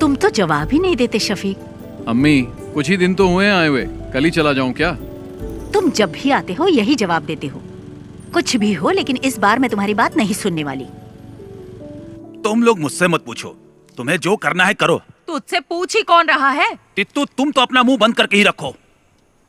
तुम तो जवाब ही नहीं देते शफीक। अम्मी कुछ ही दिन तो हुए हैं आए हुए, कल ही चला जाऊं क्या? तुम जब भी आते हो यही जवाब देते हो। कुछ भी हो, लेकिन इस बार मैं तुम्हारी बात नहीं सुनने वाली। तुम लोग मुझसे मत पूछो, तुम्हें जो करना है करो। तुझसे पूछ ही कौन रहा है? टिट्टू तुम तो अपना मुंह बंद करके ही रखो।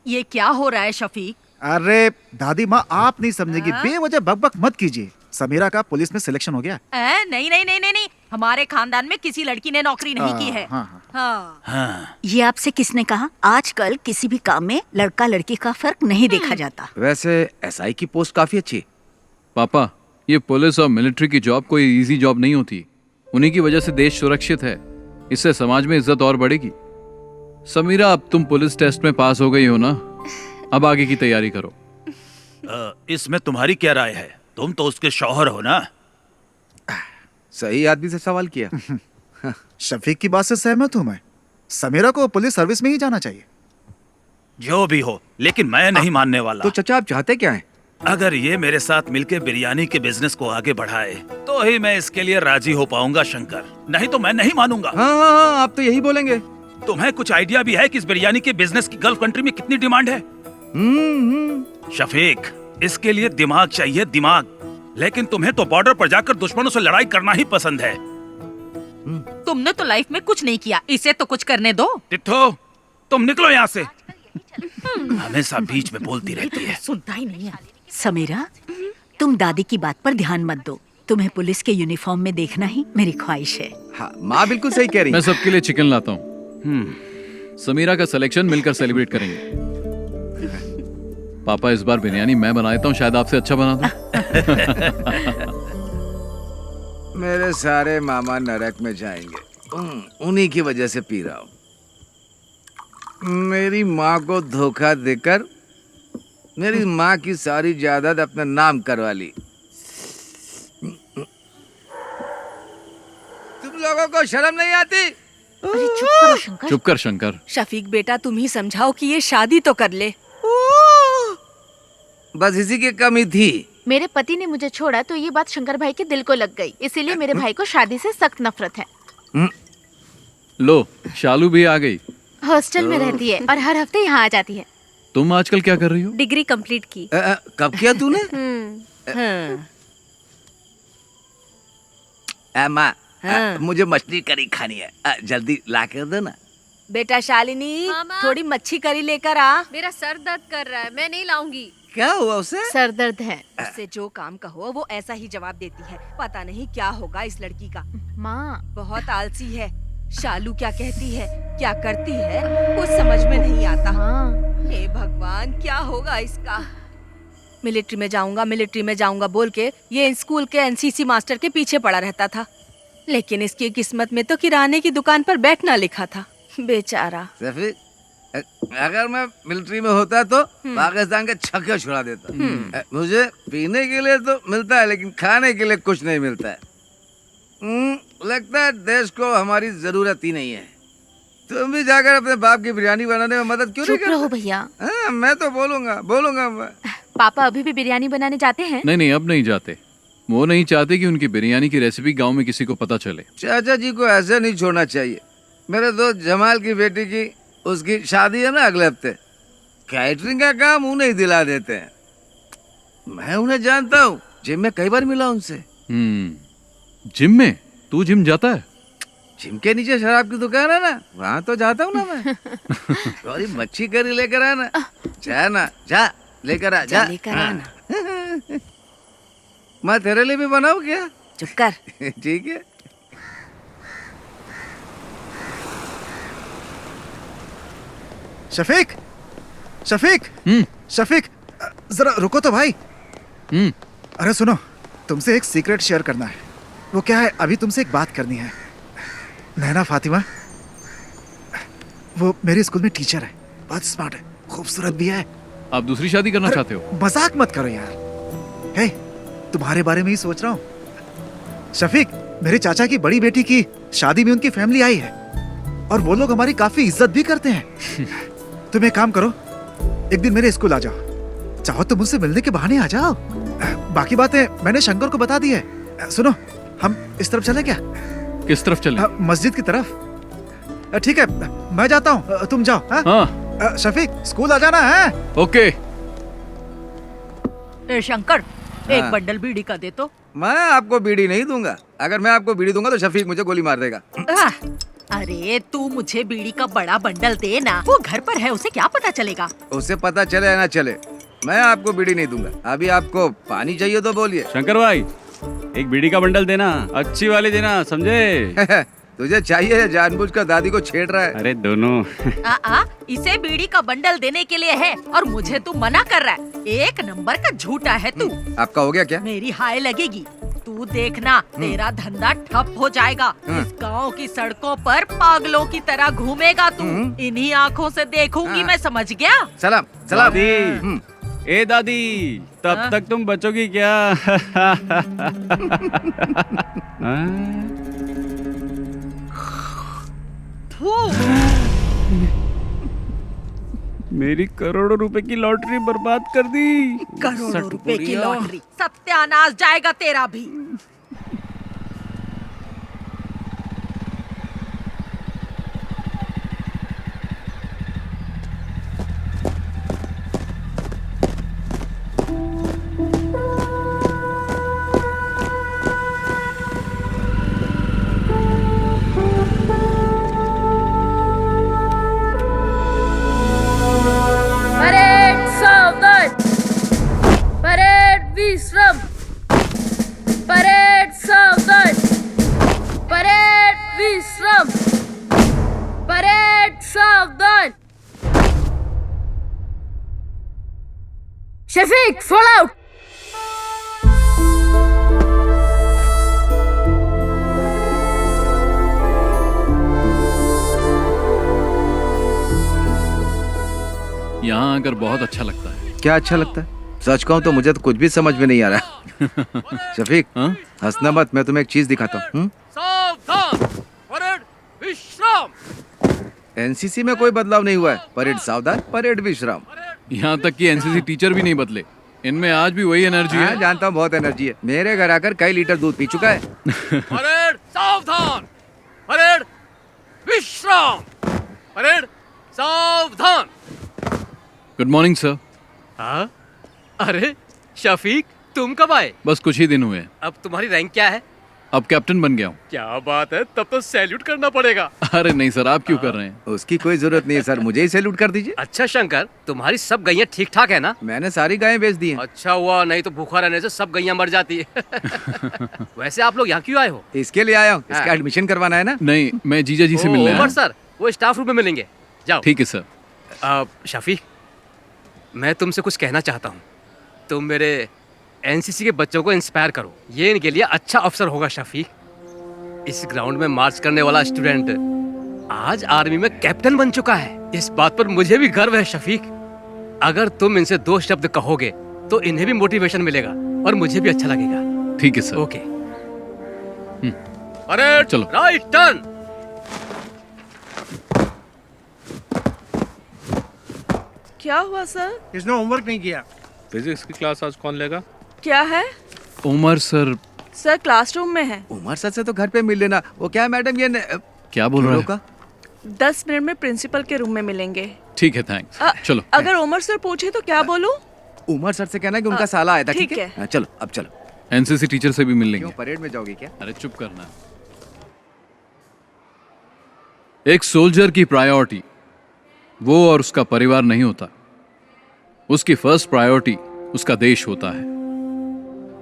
ये क्या हो रहा है शफीक? अरे दादी माँ, आप नहीं समझेगी, बेवजह बकबक मत कीजिए। समीरा का पुलिस में सिलेक्शन हो गया। नहीं नहीं नहीं नहीं नहीं, हमारे खानदान में किसी लड़की ने नौकरी नहीं की है। हाँ। ये आपसे किसने कहा? आजकल किसी भी काम में लड़का लड़की का फर्क नहीं देखा जाता। वैसे एसआई की पोस्ट काफी अच्छी है। पापा, ये पुलिस और मिलिट्री की जॉब कोई इजी जॉब नहीं होती। उन्हीं की वजह से देश सुरक्षित है, इससे समाज में इज्जत और बढ़ेगी। समीरा, अब तुम पुलिस टेस्ट में पास हो गई हो ना, अब आगे की तैयारी करो। इसमें तुम्हारी क्या राय है? तुम तो उसके शौहर हो ना। सही आदमी से सवाल किया। शफीक की बात से सहमत हूँ मैं। समीरा को पुलिस सर्विस में ही जाना चाहिए। जो भी हो, लेकिन मैं नहीं मानने वाला। तो चचा आप चाहते क्या हैं? अगर ये मेरे साथ मिलके बिरयानी के बिजनेस को आगे बढ़ाए तो ही मैं इसके लिए राजी हो पाऊंगा शंकर, नहीं तो मैं नहीं मानूंगा। हाँ, आप तो यही बोलेंगे। तुम्हें कुछ आइडिया भी है कि इस बिरयानी के बिजनेस की गल्फ कंट्री में कितनी डिमांड है? शफीक, इसके लिए दिमाग चाहिए, दिमाग। लेकिन तुम्हें तो बॉर्डर पर जाकर दुश्मनों से लड़ाई करना ही पसंद है। तुमने तो लाइफ में कुछ नहीं किया, इसे तो कुछ करने दो। टिट्टू, तुम निकलो यहाँ से। हमेशा बीच में बोलती रहती है। सुनता ही नहीं है। समीरा, तुम दादी की बात पर ध्यान मत दो। तुम्हें पुलिस के यूनिफॉर्म में देखना ही मेरी ख्वाहिश है। हाँ, माँ बिल्कुल सही कह रही है। मैं सबके लिए चिकन लाता हूँ। समीरा का सिलेक्शन मिलकर सेलिब्रेट करेंगे। पापा, इस बार बिरयानी मैं बना देता हूँ, शायद आपसे अच्छा बना दूं। मेरे सारे मामा नरक में जाएंगे, उन्हीं की वजह से पी रहा हूँ। मेरी माँ को धोखा देकर मेरी माँ की सारी जायदाद अपने नाम करवा ली। तुम लोगों को शर्म नहीं आती? अरे चुप करो शंकर। चुप कर शंकर। शफीक बेटा, तुम ही समझाओ कि ये शादी तो कर ले। बस इसी की कमी थी। मेरे पति ने मुझे छोड़ा तो ये बात शंकर भाई के दिल को लग गई, इसीलिए मेरे भाई को शादी से सख्त नफरत है। लो, शालू भी आ गई। हॉस्टल में रहती है और हर हफ्ते यहाँ आ जाती है। तुम आजकल क्या कर रही हो? डिग्री कंप्लीट की। कब किया तूने? माँ, मुझे मछली करी खानी है, जल्दी ला कर दो ना। बेटा शालिनी, थोड़ी मच्छी करी लेकर आ। मेरा सर दर्द कर रहा है, मैं नहीं लाऊंगी। क्या हुआ उसे? सर दर्द है। उससे जो काम कहो वो ऐसा ही जवाब देती है। पता नहीं क्या होगा इस लड़की का। माँ, बहुत आलसी है। शालू क्या कहती है, क्या करती है, कुछ समझ में नहीं आता। हे भगवान, क्या होगा इसका? मिलिट्री में जाऊंगा बोल के ये स्कूल के एनसीसी मास्टर के पीछे पड़ा रहता था, लेकिन इसकी किस्मत में तो किराने की दुकान पर बैठना लिखा था। बेचारा। अगर मैं मिलिट्री में होता तो पाकिस्तान के छक्के छुड़ा देता। मुझे पीने के लिए तो मिलता है, लेकिन खाने के लिए कुछ नहीं मिलता है। लगता है देश को हमारी जरूरत ही नहीं है। तुम भी जाकर अपने बाप की बिरयानी बनाने में मदद क्यों नहीं करते? चुप रहो भैया। मैं तो बोलूंगा मैं। पापा अभी भी बिरयानी बनाने जाते हैं? नहीं, अब नहीं जाते। वो नहीं चाहते कि उनकी बिरयानी की रेसिपी गांव में किसी को पता चले। चाचा जी को ऐसे नहीं छोड़ना चाहिए। मेरे दोस्त जमाल की बेटी की उसकी शादी है ना अगले हफ्ते। कैटरिंग का काम उन्हें ही दिला देते हैं। मैं उन्हें जानता हूँ, जिम में कई बार मिला उनसे। जिम में? तू जिम जाता है? जिम के नीचे शराब की दुकान है ना, वहाँ तो जाता हूँ ना मैं। थोड़ी मच्छी करी लेकर आना। जा लेकर आ, जा लेकर आना। मैं तेरे लिए भी बनाऊँ क्या? चुप कर। ठीक है। शफीक, शफीक, जरा रुको तो भाई। अरे सुनो, तुमसे एक सीक्रेट शेयर करना है। वो क्या है, अभी तुमसे एक बात करनी है। नैना फातिमा, वो मेरे स्कूल में टीचर है, बहुत स्मार्ट है, खूबसूरत भी है। आप दूसरी शादी करना चाहते हो? मजाक मत करो यार। हे, तुम्हारे बारे में ही सोच रहा हूँ। शफीक, मेरे चाचा की बड़ी बेटी की शादी में उनकी फैमिली आई है और वो लोग हमारी काफी इज्जत भी करते हैं। तुम एक काम करो, एक दिन मेरे स्कूल आ जाओ। चाहो तो मुझसे मिलने के बहाने आ जाओ। बाकी बातें मैंने शंकर को बता दी है। सुनो, हम इस तरफ चले क्या? किस तरफ चले? मस्जिद की तरफ। ठीक है, मैं जाता हूँ, तुम जाओ। हाँ? हाँ शफीक, स्कूल आ जाना है। ओके। शंकर, एक हाँ। बंडल बीड़ी का दे तो। मैं आपको बीड़ी नहीं दूंगा। अगर मैं आपको बीड़ी दूंगा तो शफीक मुझे गोली मार देगा। अरे तू मुझे बीड़ी का बड़ा बंडल दे ना, वो घर पर है, उसे क्या पता चलेगा। उसे पता चले या ना चले, मैं आपको बीड़ी नहीं दूंगा। अभी आपको पानी चाहिए तो बोलिए। शंकर भाई, एक बीड़ी का बंडल देना, अच्छी वाली देना, समझे? तुझे चाहिए या जानबूझकर दादी को छेड़ रहा है? अरे दोनों। इसे बीड़ी का बंडल देने के लिए है और मुझे तू मना कर रहा है। एक नंबर का झूठा है तू। आपका हो गया क्या? मेरी हाय लगेगी। तू देखना, तेरा धंधा ठप हो जाएगा। इस गांव की सड़कों पर पागलों की तरह घूमेगा तू। इन्हीं आँखों से देखूंगी मैं, समझ गया? सलाम सलाम। दादी, ए दादी, तब तक तुम बचोगी क्या? मेरी करोड़ों रुपए की लॉटरी बर्बाद कर दी। करोड़ों रुपए की लॉटरी, सत्यानाश जाएगा तेरा भी। परेड सावधान, परेड विश्राम, परेड सावधान, परेड विश्राम, परेड सावधान। Shafiq, fall out. यहाँ आकर बहुत अच्छा लगता है। क्या अच्छा लगता है? सच कहूँ तो मुझे तो कुछ भी समझ में नहीं आ रहा। शफीक, हंसना मत, मैं तुम्हें एक चीज दिखाता हूँ। सावधान, परेड विश्राम। एनसीसी में कोई बदलाव नहीं हुआ है। परेड सावधान, परेड विश्राम। यहाँ तक कि एनसीसी टीचर भी नहीं बदले, इनमें आज भी वही एनर्जी है। जानता हूँ, बहुत एनर्जी है। मेरे घर आकर कई लीटर दूध पी चुका है। परेड सावधान, परेड विश्राम, परेड सावधान। Good morning sir. हाँ? अरे शफीक, तुम कब आए? बस कुछ ही दिन हुए हैं। अब तुम्हारी रैंक क्या है? अब कैप्टन बन गया हूँ। क्या बात है, तब तो सैल्यूट करना पड़ेगा। अरे नहीं सर, आप क्यों कर रहे हैं? उसकी कोई जरूरत नहीं है सर, मुझे ही सैल्यूट कर दीजिए। अच्छा शंकर, तुम्हारी सब गैया ठीक ठाक है ना? मैंने सारी गायें बेच दी हैं। अच्छा हुआ, नहीं तो भूखा रहने से सब गैया मर जाती है। वैसे आप लोग यहाँ क्यों आए हो? इसके लिए आया हूँ, इसका एडमिशन करवाना है ना। नहीं, मैं जीजा जी से मिलने आया उमर हूँ। सर, वो स्टाफ रूम में मिलेंगे, जाओ। ठीक है सर। शफीक, मैं तुमसे कुछ कहना चाहता हूँ। तुम मेरे एनसीसी के बच्चों को इंस्पायर करो, ये इनके लिए अच्छा अवसर होगा। शफीक, इस ग्राउंड में मार्च करने वाला स्टूडेंट आज आर्मी में कैप्टन बन चुका है। इस बात पर मुझे भी गर्व है शफीक। अगर तुम इनसे 2 शब्द कहोगे तो इन्हें भी मोटिवेशन मिलेगा और मुझे भी अच्छा लगेगा। ठीक है सर। ओके। अरे चलो। Right turn. क्या हुआ सर? इसने होमवर्क नहीं किया। फिजिक्स की क्लास आज कौन लेगा? क्या है? उमर सर। सर क्लासरूम में है। उमर सर से तो घर पे मिल लेना। वो क्या मैडम, ये क्या बोल रहे हैं? 10 मिनट में प्रिंसिपल के रूम में मिलेंगे। ठीक है, थैंक्स। चलो। अगर उमर सर पूछे तो क्या बोलूं? उमर सर से कहना कि उनका साला आया था। ठीक है। हाँ, चलो अब चलो। एनसीसी टीचर से भी मिल लेंगे। क्यों, परेड में जाओगे क्या? अरे चुप करना। एक सोल्जर की प्रायोरिटी वो और उसका परिवार नहीं होता। उसकी फर्स्ट प्रायोरिटी उसका देश होता है।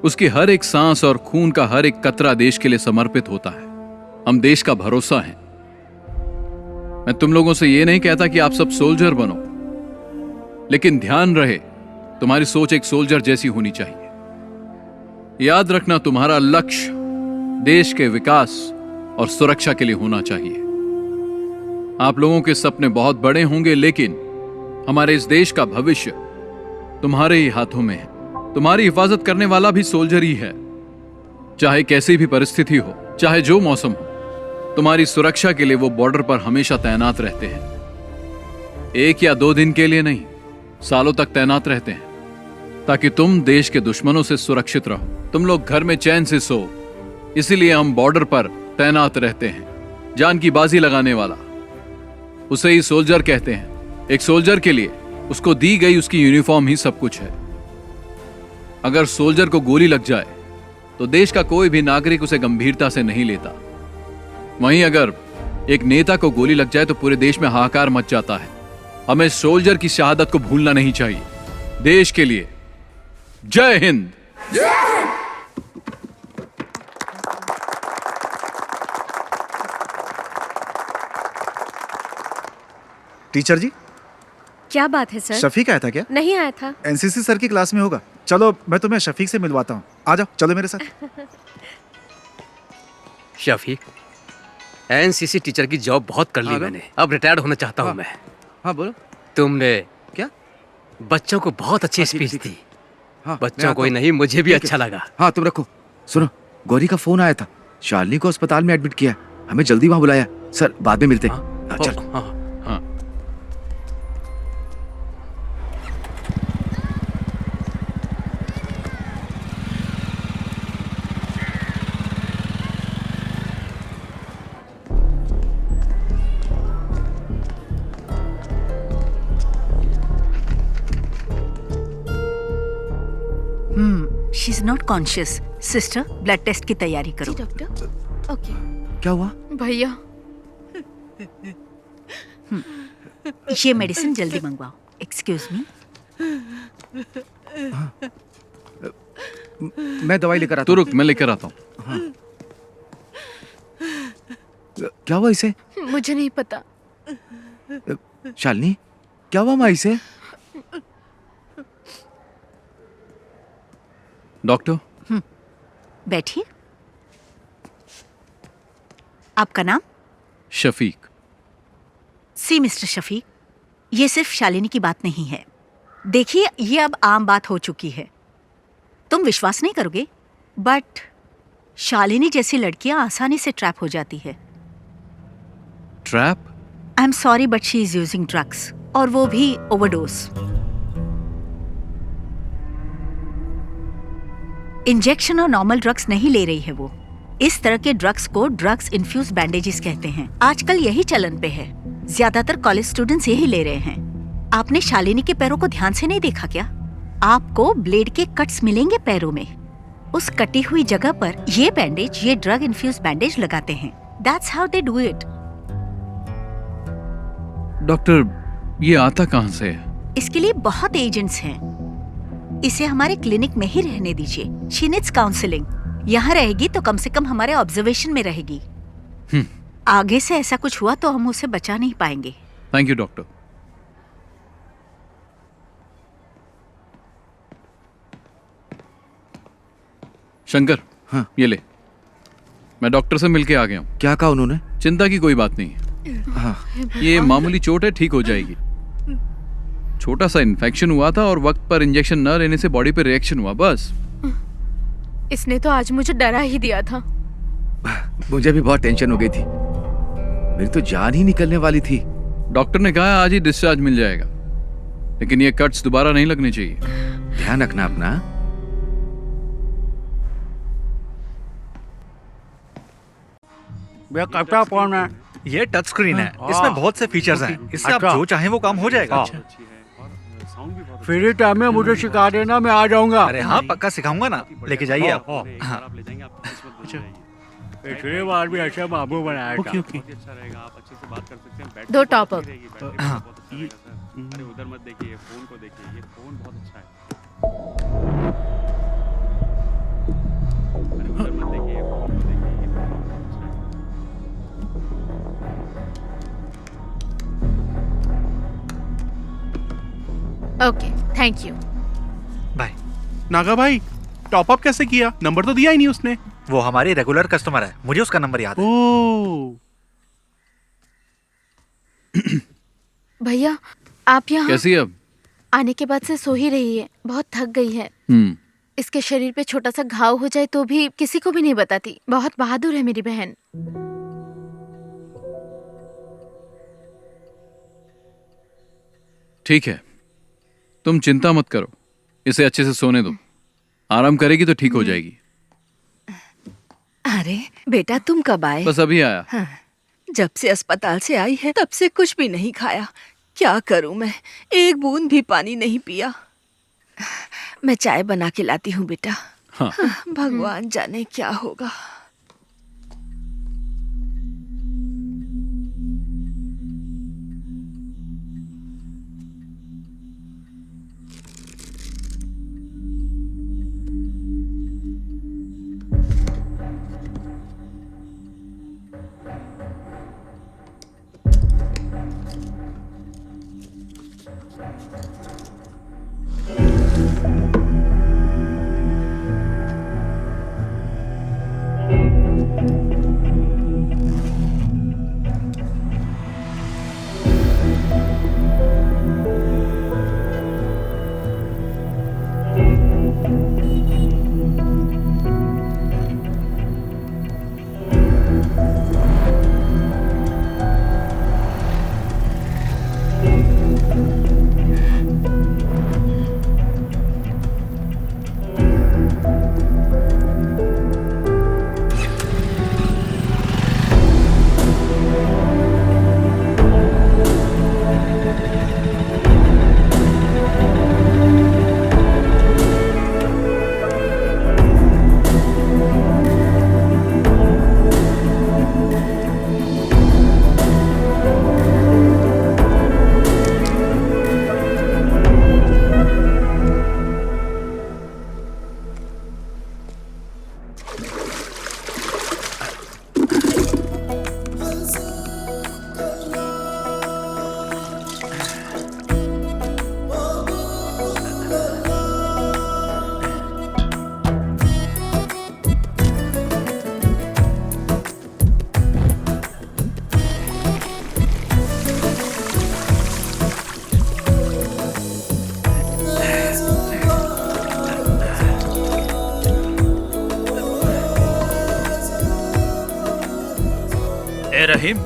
उसकी हर एक सांस और खून का हर एक कतरा देश के लिए समर्पित होता है। हम देश का भरोसा हैं। मैं तुम लोगों से यह नहीं कहता कि आप सब सोल्जर बनो, लेकिन ध्यान रहे तुम्हारी सोच एक सोल्जर जैसी होनी चाहिए। याद रखना, तुम्हारा लक्ष्य देश के विकास और सुरक्षा के लिए होना चाहिए। आप लोगों के सपने बहुत बड़े होंगे, लेकिन हमारे इस देश का भविष्य तुम्हारे ही हाथों में है। तुम्हारी हिफाजत करने वाला भी सोल्जर ही है। चाहे कैसी भी परिस्थिति हो, चाहे जो मौसम हो, तुम्हारी सुरक्षा के लिए वो बॉर्डर पर हमेशा तैनात रहते हैं। 1 या 2 दिन के लिए नहीं, सालों तक तैनात रहते हैं, ताकि तुम देश के दुश्मनों से सुरक्षित रहो, तुम लोग घर में चैन से सो। इसीलिए हम बॉर्डर पर तैनात रहते हैं। जान की बाजी लगाने वाला उसे ही सोल्जर कहते हैं। एक सोल्जर के लिए उसको दी गई उसकी यूनिफॉर्म ही सब कुछ है। अगर सोल्जर को गोली लग जाए तो देश का कोई भी नागरिक उसे गंभीरता से नहीं लेता। वहीं अगर एक नेता को गोली लग जाए तो पूरे देश में हाहाकार मच जाता है। हमें सोल्जर की शहादत को भूलना नहीं चाहिए। देश के लिए जय हिंद। टीचर जी, क्या बात है सर? शफीक आया था क्या? नहीं आया था। एनसीसी सर की क्लास में होगा। चलो मैं तुम्हें शफीक से मिलवाता हूँ। आ जाओ, चलो मेरे साथ। शफीक, एनसीसी टीचर की जॉब बहुत कर ली मैंने, अब रिटायर्ड होना चाहता हूँ मैं। हाँ बोलो। तुमने क्या बच्चों को बहुत अच्छी स्पीच दी। बच्चों मैं को ही आता नहीं, मुझे भी ठीक है। अच्छा लगा। हाँ तुम रखो। सुनो, गौरी का फोन आया था। शालिनी को अस्पताल में एडमिट किया, हमें जल्दी वहां बुलाया। सर बाद में मिलते हैं। चल। हाँ। She is not conscious. Sister, blood test की तैयारी करो। डॉक्टर। ओके। क्या हुआ? भैया, ये मेडिसिन जल्दी मंगवाओ। Excuse me. मैं दवाई लेकर आता तू हूँ। रुक, मैं लेकर आता हूँ। हाँ। क्या हुआ इसे? मुझे नहीं पता। शालिनी, क्या हुआ माँ इसे? डॉक्टर। बैठिए। आपका नाम? शफीक। सी मिस्टर शफीक, ये सिर्फ शालिनी की बात नहीं है। देखिए, ये अब आम बात हो चुकी है। तुम विश्वास नहीं करोगे, बट शालिनी जैसी लड़कियां आसानी से ट्रैप हो जाती है। Trap? I am sorry but she is using drugs, और वो भी ओवरडोज। इंजेक्शन और नॉर्मल ड्रग्स नहीं ले रही है वो। इस तरह के ड्रग्स को ड्रग्स इन्फ्यूज बैंडेजेस कहते हैं। आजकल यही चलन पे है। ज्यादातर कॉलेज स्टूडेंट्स यही ले रहे हैं। आपने शालिनी के पैरों को ध्यान से नहीं देखा क्या? आपको ब्लेड के कट्स मिलेंगे पैरों में। उस कटी हुई जगह पर ये बैंडेज, ये ड्रग इन्फ्यूज बैंडेज लगाते हैं। That's how they do it. Doctor, ये आता कहाँ से है? इसके लिए बहुत एजेंट्स हैं। इसे हमारे क्लिनिक में ही रहने दीजिए। She needs counselling. यहाँ रहेगी तो कम से कम हमारे ऑब्जर्वेशन में रहेगी। आगे से ऐसा कुछ हुआ तो हम उसे बचा नहीं पाएंगे। Thank you doctor. शंकर, हाँ। ये ले। मैं डॉक्टर से मिलके आ गया हूँ। क्या कहा उन्होंने? चिंता की कोई बात नहीं है। हाँ। ये मामूली चोट है, ठीक हो जाएगी। छोटा सा इन्फेक्शन हुआ था और वक्त पर इंजेक्शन न लेने से बॉडी पे रिएक्शन हुआ, बस। इसने तो आज मुझे डरा ही दिया था। मुझे भी बहुत टेंशन हो गई थी। मेरी तो जान ही निकलने वाली थी। डॉक्टर ने कहा आज ही डिस्चार्ज मिल जाएगा, लेकिन ये कट्स दोबारा नहीं लगने चाहिए। ध्यान रखना अपना। भैया कैप्टा फोन है। ये टच स्क्रीन है, इसमें बहुत से फीचर्स हैं। इससे आप जो चाहें वो काम हो जाएगा। फ्री टाइम में मुझे सिखा देना, मैं आ जाऊंगा। अरे हाँ, पक्का सिखाऊंगा ना। लेके जाइए आप। हाँ। पिछले बार भी ऐसा बाबू बनाया था। दो टॉप अप। हाँ। अरे उधर मत देखिए, फोन को देखिए। ये फोन बहुत अच्छा है। अरे उधर मत देखिए, फोन को देखिए। ये फोन बहुत अच्छा है। Okay, thank you. Bye. Naga भाई, टॉप अप कैसे किया? नंबर तो दिया ही नहीं उसने। वो हमारी रेगुलर कस्टमर है, मुझे उसका नंबर याद है। ओह। भैया, आप यहाँ कैसी है अब? आने के बाद से सो ही रही है, बहुत थक गई है। इसके शरीर पे छोटा सा घाव हो जाए तो भी किसी को भी नहीं बताती। बहुत बहादुर है मेरी बहन। ठीक है, तुम चिंता मत करो, इसे अच्छे से सोने दो। आराम करेगी तो ठीक हो जाएगी। अरे बेटा, तुम कब आए? बस अभी आया। हाँ, जब से अस्पताल से आई है तब से कुछ भी नहीं खाया। क्या करूं मैं, एक बूंद भी पानी नहीं पिया। मैं चाय बना के लाती हूँ बेटा। हाँ। भगवान जाने क्या होगा। ए रहीम,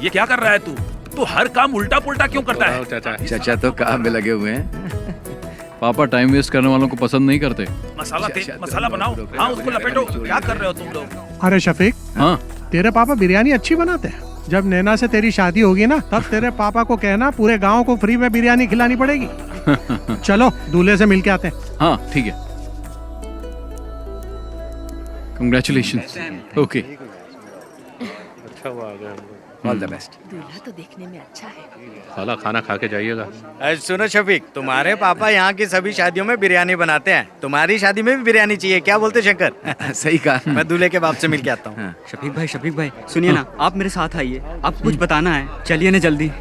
ये क्या कर रहा है तू? तू हर काम उल्टा पुल्टा क्यों करता है? चाचा तो काम में लगे हुए हैं। पापा टाइम वेस्ट करने वालों को पसंद नहीं करते। मसाला बनाओ। हाँ, उसको लपेटो। क्या कर रहे हो तुम लोग? अरे शफीक, हाँ तेरे पापा बिरयानी अच्छी बनाते हैं। जब नैना से तेरी शादी होगी ना, तब तेरे पापा को कहना पूरे गांव को फ्री में बिरयानी खिलानी पड़ेगी। चलो दूल्हे से मिलके आते हैं। हाँ ठीक है। कंग्रेचुलेशन। ओके, अच्छा हुआ आ गए हम लोग। All the best. दूल्हा तो देखने में अच्छा है। साला खाना खा के जाइएगा। सुनो शफीक, तुम्हारे पापा यहाँ की सभी शादियों में बिरयानी बनाते हैं, तुम्हारी शादी में भी बिरयानी चाहिए। क्या बोलते शंकर? सही कहा। मैं दूल्हे के बाप से मिल के आता हूँ। शफीक भाई सुनिए ना, आप मेरे साथ आइए, आपको कुछ बताना है। चलिए ना जल्दी।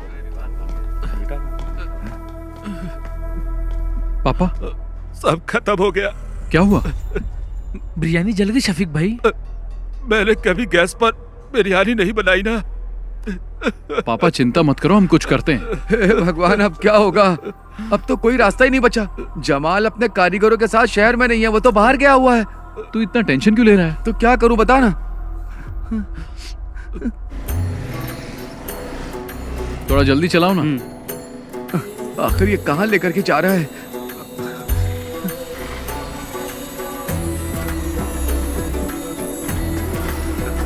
पापा सब खत्म हो गया। क्या हुआ? बिरयानी जल गई शफीक भाई। मैंने कभी गैस पर बिरयानी नहीं बनाई ना। पापा चिंता मत करो, हम कुछ करते हैं। हे भगवान, अब क्या होगा? अब तो कोई रास्ता ही नहीं बचा। जमाल अपने कारीगरों के साथ शहर में नहीं है, वो तो बाहर गया हुआ है। तू इतना टेंशन क्यों ले रहा है? तो क्या करूं बता ना। थोड़ा जल्दी चलाओ ना। आखिर ये कहाँ लेकर के जा रहा है?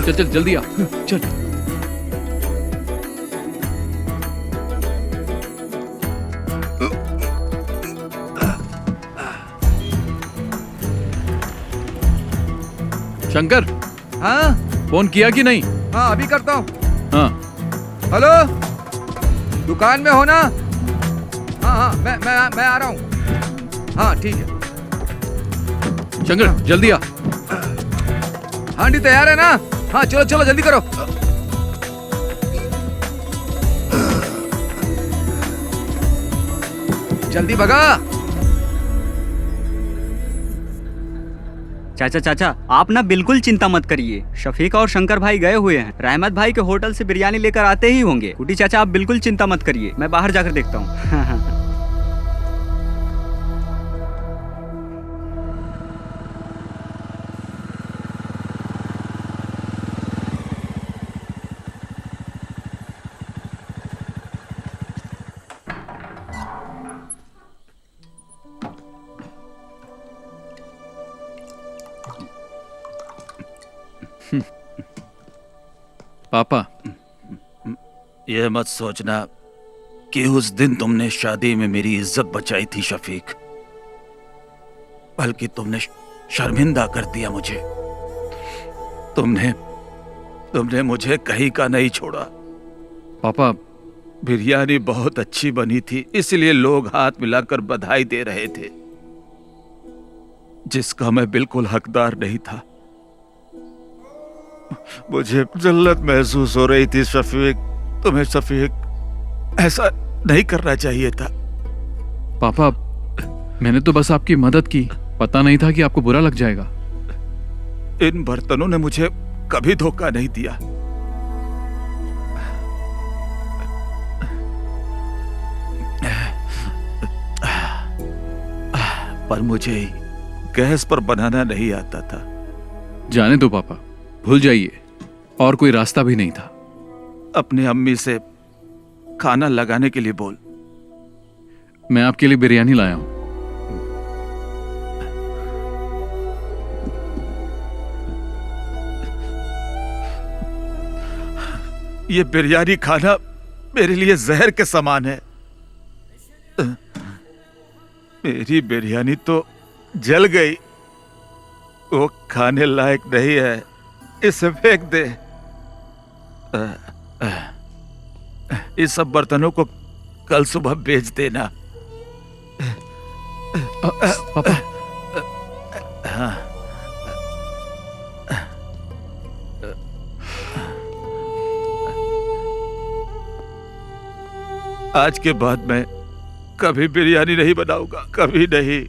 चल चल जल्दी आ। चल। शंकर, हाँ फोन किया कि नहीं? हाँ अभी करता हूँ। हाँ हेलो, दुकान में हो ना? हाँ हाँ मैं आ रहा हूँ। हाँ ठीक है। शंकर जल्दी आ। हांडी तैयार है ना? हाँ चलो चलो जल्दी करो। जल्दी भगा। चाचा आप ना बिल्कुल चिंता मत करिए। शफीक और शंकर भाई गए हुए हैं, रहमत भाई के होटल से बिरयानी लेकर आते ही होंगे। कुटी चाचा आप बिल्कुल चिंता मत करिए, मैं बाहर जाकर देखता हूँ। पापा ये मत सोचना कि उस दिन तुमने शादी में मेरी इज्जत बचाई थी शफीक, बल्कि तुमने शर्मिंदा कर दिया मुझे। तुमने मुझे कहीं का नहीं छोड़ा। पापा, बिरयानी बहुत अच्छी बनी थी, इसलिए लोग हाथ मिलाकर बधाई दे रहे थे, जिसका मैं बिल्कुल हकदार नहीं था। मुझे जल्लत महसूस हो रही थी शफीक। तुम्हें शफीक ऐसा नहीं करना चाहिए था। पापा, मैंने तो बस आपकी मदद की, पता नहीं था कि आपको बुरा लग जाएगा। इन बर्तनों ने मुझे कभी धोखा नहीं दिया। पर मुझे गैस पर बनाना नहीं आता था। जाने दो पापा, भूल जाइए, और कोई रास्ता भी नहीं था। अपने अम्मी से खाना लगाने के लिए बोल। मैं आपके लिए बिरयानी लाया हूं। ये बिरयानी खाना मेरे लिए जहर के समान है। मेरी बिरयानी तो जल गई, वो खाने लायक नहीं है, इसे फेंक दे। इस सब बर्तनों को कल सुबह बेच देना। पापा। हाँ। आज के बाद मैं कभी बिरयानी नहीं बनाऊंगा, कभी नहीं।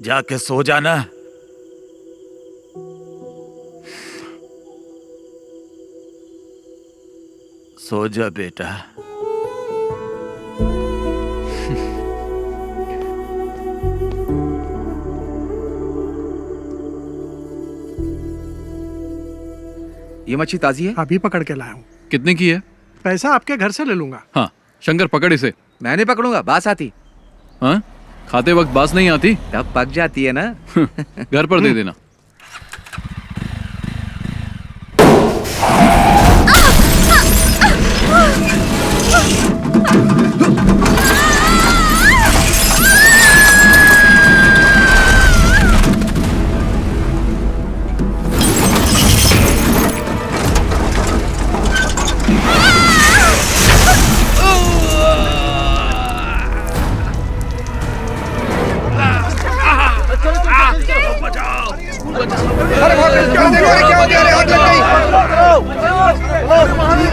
जाके सो जाना। सो जा बेटा। ये मच्छी ताजी है? अभी पकड़ के लाया हूँ। कितने की है? पैसा आपके घर से ले लूंगा। हाँ, शंकर पकड़ इसे। मैं नहीं पकड़ूंगा, बास आती। हाँ? खाते वक्त बास नहीं आती? तब पक जाती है ना। घर पर दे देना।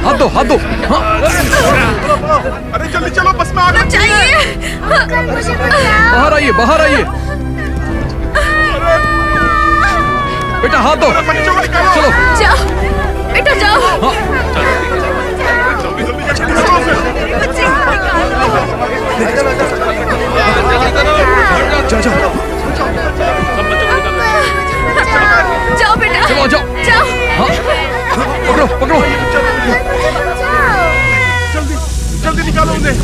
हाथ दो, हाथ दो। अरे जल्दी चलो, बस में आगे। बाहर आइए, बाहर आइए। बेटा हाथ दो। चलो जाओ बेटा, जाओ। जाओ बेटा, चलो जाओ, जाओ। पकड़ो पकड़ो। जल्दी जल्दी निकालो उन्हें।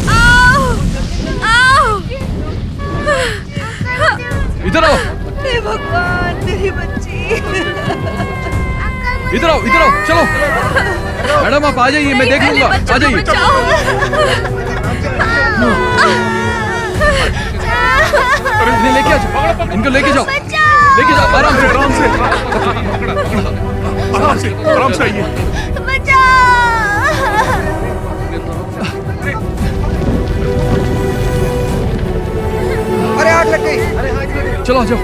इधर आओ। हे भगवान, मेरी बच्ची। इधर आओ, इधर आओ, चलो। मैडम आप आ जाइए, मैं देख लूंगा। आ जाइए। इन्हें लेके आ जाओ, इनको लेके जाओ, लेके जाओ। आराम से, आराम से, आराम से, आराम से आइए। अरे आग लग गई। चलो आ जाओ।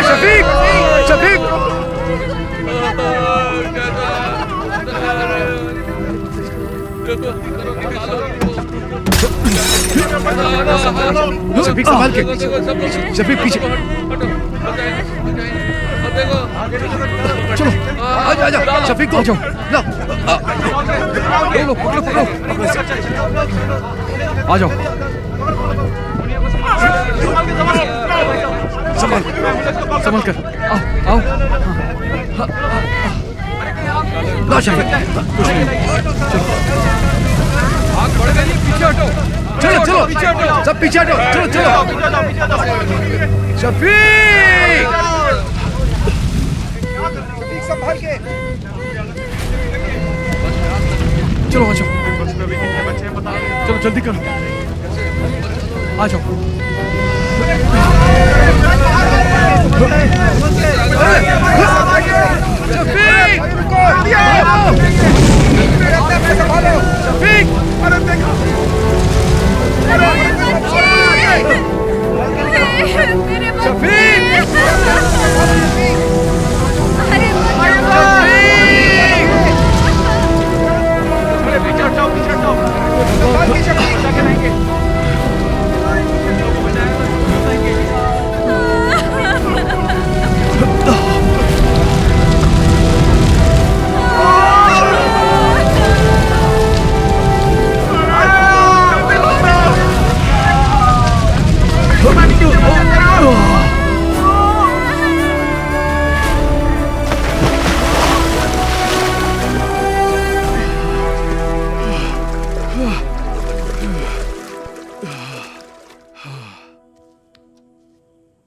शफीक, शफीक। शफीक संभाल के, शफीक पीछे। चलो आजा, शफीक को लो, पकड़ो। आ जाओ, संभाल कर, आओ। लो शफीक, कुछ नहीं, चलो, सब पीछे हटो, चलो। शफीक संभाल के, चलो आ जाओ, चलो जल्दी करो, आ जाओ। शफीक, अरे देखो,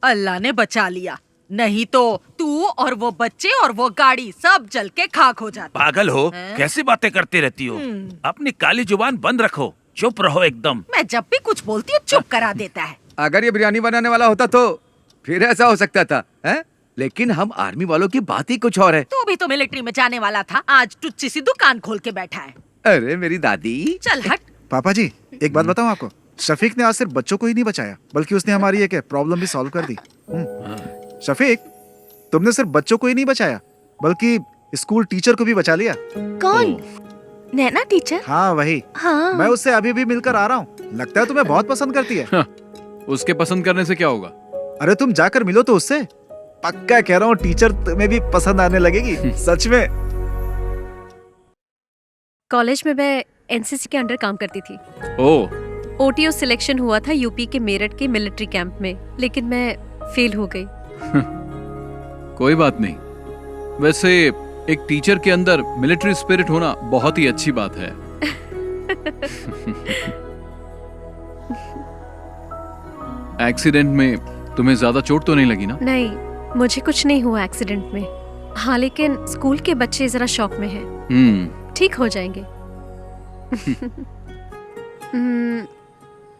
अल्लाह ने बचा लिया, नहीं तो तू और वो बच्चे और वो गाड़ी सब जल के खाक हो जाते। पागल हो, कैसी बातें करती रहती हो? अपनी काली जुबान बंद रखो, चुप रहो एकदम। मैं जब भी कुछ बोलती हूँ चुप करा देता है। अगर ये बिरयानी बनाने वाला होता तो फिर ऐसा हो सकता था, हैं? लेकिन हम आर्मी वालों की बात ही कुछ और है। तू भी तो मिलिट्री में जाने वाला था, आज टुच्ची सी दुकान खोल के बैठा है। अरे मेरी दादी, चल हट। पापा जी एक बात बताऊं आपको, शफीक ने आज सिर्फ बच्चों को ही नहीं बचाया, बल्कि उसने हमारी एक प्रॉब्लम भी सॉल्व कर दी। शफीक, तुमने सिर्फ बच्चों को ही नहीं बचाया, बल्कि स्कूल टीचर को भी बचा लिया। कौन? नैना टीचर? हाँ वही। हाँ। मैं उससे अभी भी मिलकर आ रहा हूँ, लगता है तुम्हें बहुत पसंद करती है। हाँ, उसके पसंद करने से क्या होगा? अरे तुम जाकर मिलो तो उससे, पक्का कह रहा हूँ टीचर तुम्हें भी पसंद आने लगेगी, सच में। कॉलेज में मैं एनसीसी के अंडर काम करती थी। ओह। ओटीओ सिलेक्शन हुआ था यूपी के मेरठ के मिलिट्री कैंप में, लेकिन मैं फेल हो गई। कोई बात नहीं, वैसे एक टीचर के अंदर मिलिट्री स्पिरिट होना बहुत ही अच्छी बात है। एक्सीडेंट में तुम्हें ज्यादा चोट तो नहीं लगी ना? नहीं, मुझे कुछ नहीं हुआ एक्सीडेंट में। हाँ, लेकिन स्कूल के बच्चे जरा शॉक में हैं। ठीक हो जाएंगे।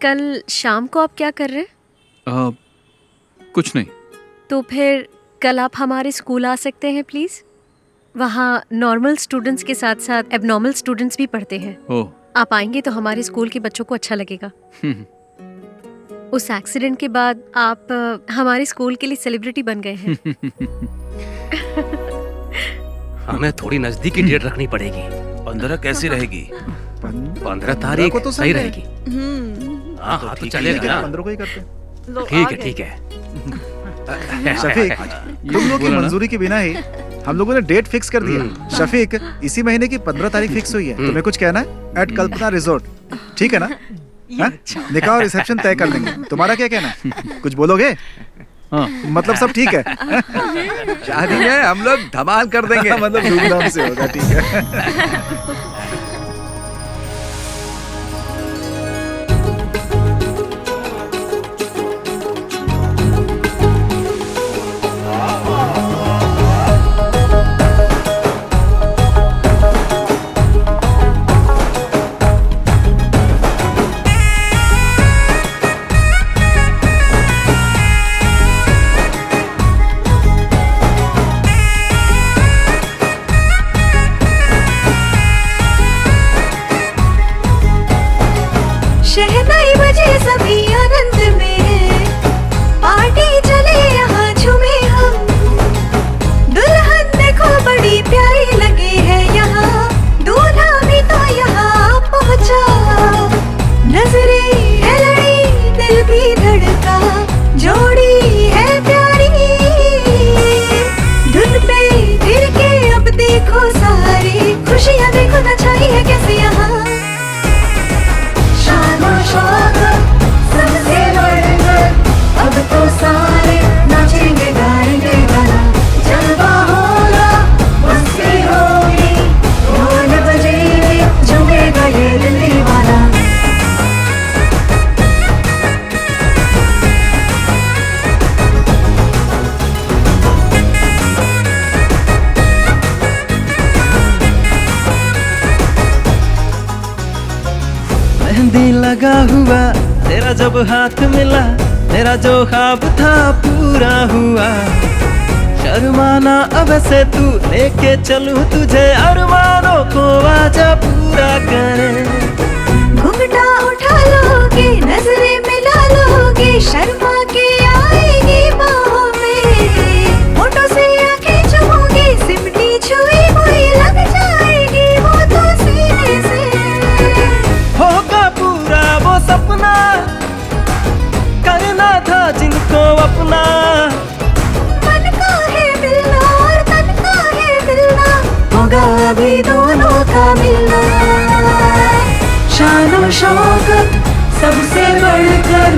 कल शाम को आप क्या कर रहे हैं? कुछ नहीं। तो फिर कल आप हमारे स्कूल आ सकते हैं प्लीज? वहाँ नॉर्मल स्टूडेंट्स के साथ साथ एबनॉर्मल स्टूडेंट्स भी पढ़ते हैं। ओह। आप आएंगे तो हमारे स्कूल के बच्चों को अच्छा लगेगा। उस एक्सीडेंट के बाद आप हमारे स्कूल के लिए सेलिब्रिटी बन गए हैं। हमें थोड़ी नजदीकी डेट रखनी पड़ेगी। 15 कैसी रहेगी? 15 तारीख तो सही रहेगी। हाँ हाँ तो चलेगा ना। 15 को ही करते हैं। ठीक है। शफीक, तुम लोग की मंजूरी के बिना ही हम लोगों ने डेट फिक्स कर दिया। शफीक, इसी महीने की 15 तारीख फिक्स हुई है। तुम्हें कुछ कहना है? एट कल्पना रिजॉर्ट, ठीक है ना? निकाह और रिसेप्शन तय कर लेंगे। तुम्हारा क्या कहना है? कुछ बोलोगे? हाँ। मतलब सब ठीक है? शादी में हम लोग धमाल कर देंगे। मतलब धूमधाम से होगा, ठीक है। लगा हुआ, तेरा जब हाथ मिला मेरा जो ख्वाब था पूरा हुआ। शर्माना अब से तू, लेके चलूं तुझे अरमानों को आजा पूरा करे। घुंघटा उठा लोगे, नजरें मिला लोगे, शर्मा के आएगी बाहों में। होठों से आंखें चुमोगे, सिमटी छुई हुई लग जाएगी वो तो सीने से। होगा पूरा वो सपना, करना था जिनको अपना। मन का है मिलना और तन का है मिलना, होगा अभी दोनों का मिलना। शान शौकत सबसे बढ़कर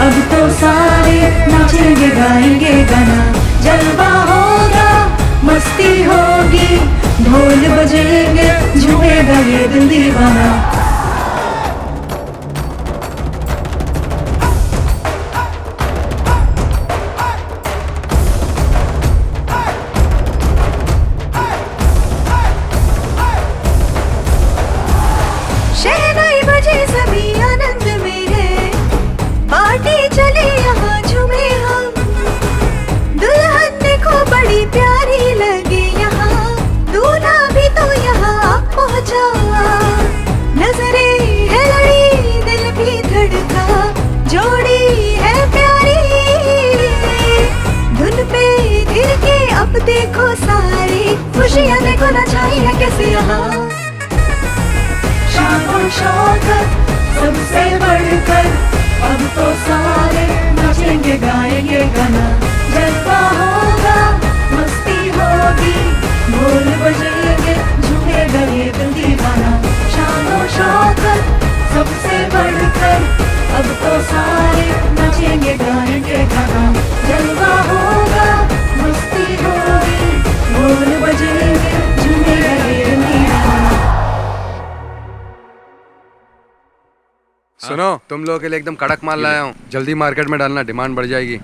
अब तो सारे नाचेंगे गाएंगे गाना। जलवा होगा मस्ती होगी, ढोल बजेंगे झूमेगा ये दिल दीवाना। शहनाई बजे सभी आनंद में है, पार्टी चले यहाँ झूमे हम। दुल्हन देखो बड़ी प्यारी लगी यहाँ, दूल्हा भी तो यहाँ पहुँचा। नजरें है लड़ी दिल भी धड़का, जोड़ी है प्यारी। धुन पे गिर के अब देखो सारी खुशियाँ देखो नचाई है कैसे यहाँ। शान शौकत सबसे बढ़कर अब तो सारे नाचेंगे गाएंगे गाना। जलवा होगा मस्ती होगी, ढोल बजेंगे झूमेगा ये दिल दीवाना। शान शौकत सबसे बढ़कर अब तो सारे नाचेंगे गाएंगे गाना। जलवा होगा मस्ती होगी, ढोल बजेंगे झूमेगा ये दिल दीवाना। सुनो, तुम लोगों के लिए एकदम कड़क माल लाया हूँ, जल्दी मार्केट में डालना, डिमांड बढ़ जाएगी।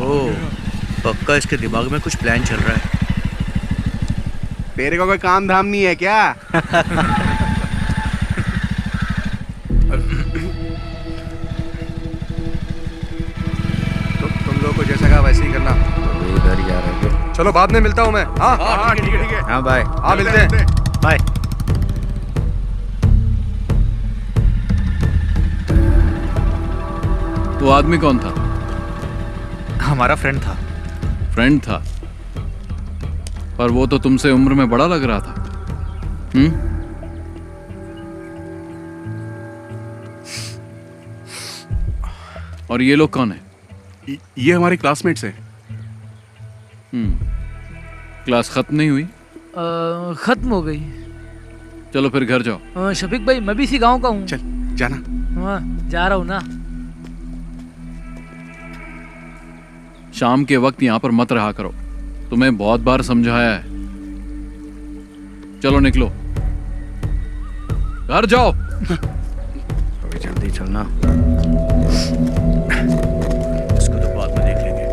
ओह, पक्का इसके दिमाग में कुछ प्लान चल रहा है। तेरे को कोई काम धाम नहीं है क्या? तुम लोगों को जैसा कहा वैसे ही करना। इधर ही आ रहे हो। चलो बाद में मिलता हूँ मैं। हाँ हाँ ठीक है। हाँ बाय। हाँ मिलते हैं। बाय। वो आदमी कौन था? हमारा फ्रेंड था। फ्रेंड था, पर वो तो तुमसे उम्र में बड़ा लग रहा था। और ये लोग कौन है? ये हमारे क्लासमेट्स हैं। क्लास खत्म नहीं हुई? खत्म हो गई। चलो फिर घर जाओ। शफीक भाई, मैं भी इसी गांव का हूँ। चल जाना। हाँ, जा रहा हूँ ना। शाम के वक्त यहाँ पर मत रहा करो, तुम्हें बहुत बार समझाया है। चलो निकलो, घर जाओ। अभी जल्दी चलना, इसको तो बाद में देख लेंगे।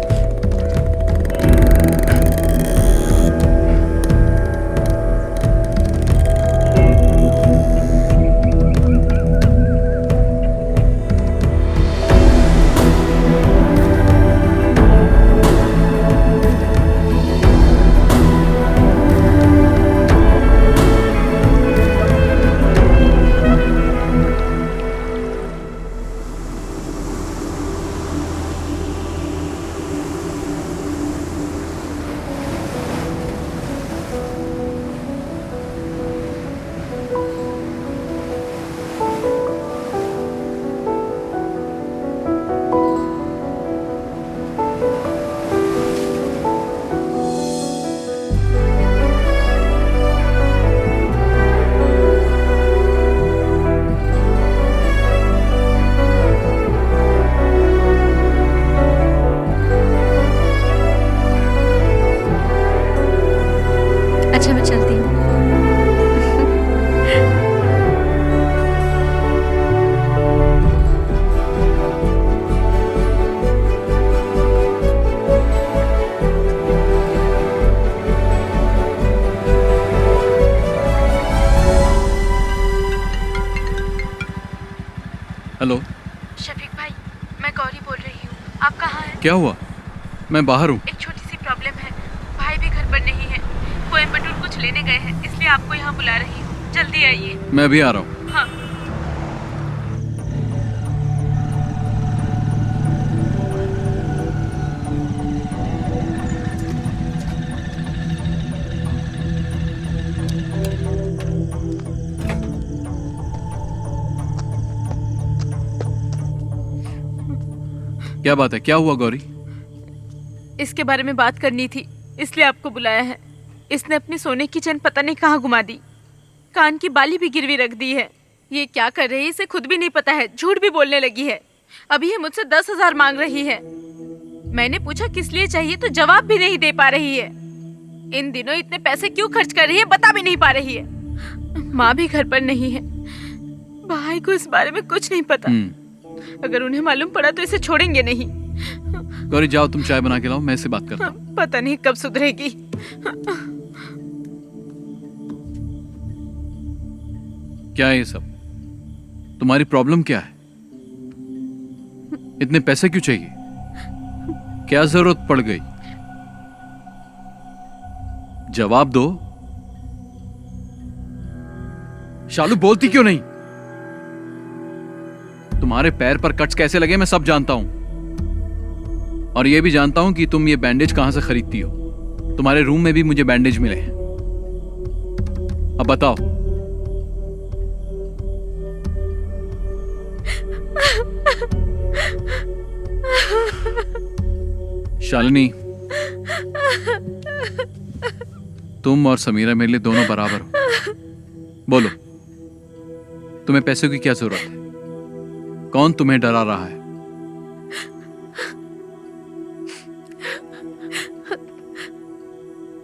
मैं गौरी बोल रही हूँ। आप कहाँ हैं? क्या हुआ? मैं बाहर हूँ। एक छोटी सी प्रॉब्लम है। भाई भी घर पर नहीं है, कोयम्बटूर कुछ लेने गए हैं, इसलिए आपको यहाँ बुला रही हूँ। जल्दी आइए। मैं भी आ रहा हूँ। हाँ। क्या बात है? क्या हुआ गौरी? इसके बारे में बात करनी थी, इसलिए आपको बुलाया है। इसने अपनी सोने की चेन पता नहीं कहाँ घुमा दी, कान की बाली भी गिरवी रख दी है। ये क्या कर रही है इसे खुद भी नहीं पता है, झूठ भी बोलने लगी है। अभी ये मुझसे 10,000 मांग रही है। मैंने पूछा किस लिए चाहिए तो जवाब भी नहीं दे पा रही है। इन दिनों इतने पैसे क्यों खर्च कर रही है बता भी नहीं पा रही है। माँ भी घर पर नहीं है, भाई को इस बारे में कुछ नहीं पता। अगर उन्हें मालूम पड़ा तो इसे छोड़ेंगे नहीं। गौरी जाओ, तुम चाय बना के लाओ, मैं इससे बात करता हूँ। पता नहीं कब सुधरेगी। क्या है ये सब? तुम्हारी प्रॉब्लम क्या है? इतने पैसे क्यों चाहिए? क्या जरूरत पड़ गई? जवाब दो। शालू बोलती क्यों नहीं? तुम्हारे पैर पर कट्स कैसे लगे मैं सब जानता हूं, और यह भी जानता हूं कि तुम ये बैंडेज कहां से खरीदती हो। तुम्हारे रूम में भी मुझे बैंडेज मिले हैं। अब बताओ। शालिनी, तुम और समीरा मेरे लिए दोनों बराबर हो। बोलो, तुम्हें पैसों की क्या जरूरत है? कौन तुम्हें डरा रहा है?